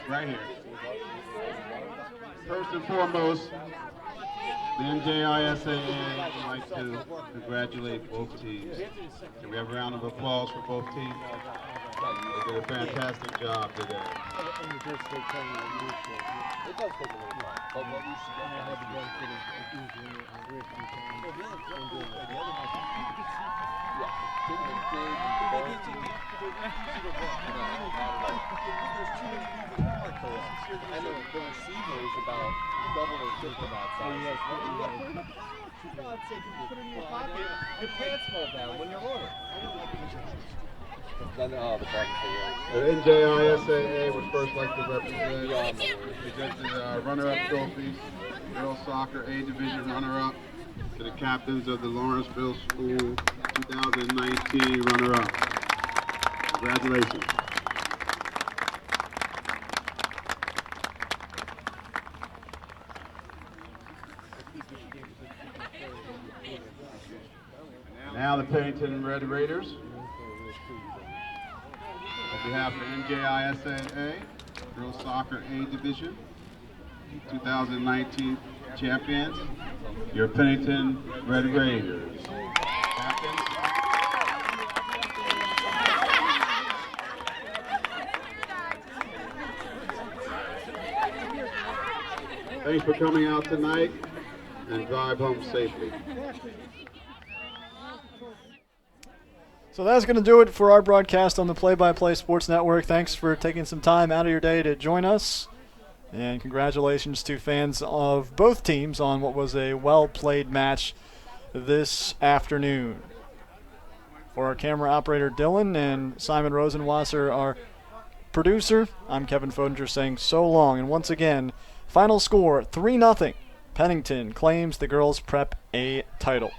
Right here. First and foremost, the NJISAA would like to congratulate both teams. Can we have a round of applause for both teams? They did a fantastic job today. It does take a little while, but what we should and the receiver is about double or triple that size. For God's sake, if you put it in your pocket, your pants fall down when you're on it. Then, the NJISAA would first like to present the runner-up trophies, girls soccer A division runner-up to the captains of the Lawrenceville School 2019 runner-up. Congratulations. Now the Pennington Red Raiders. On behalf of NJISAA, Girls Soccer A Division, 2019 champions, your Pennington Red Raiders. Captains. Thanks for coming out tonight, and drive home safely. So that's going to do it for our broadcast on the Play-by-Play Sports Network. Thanks for taking some time out of your day to join us. And congratulations to fans of both teams on what was a well-played match this afternoon. For our camera operator Dylan and Simon Rosenwasser, our producer, I'm Kevin Fodinger saying so long. And once again, final score 3-0. Pennington claims the girls' Prep A title.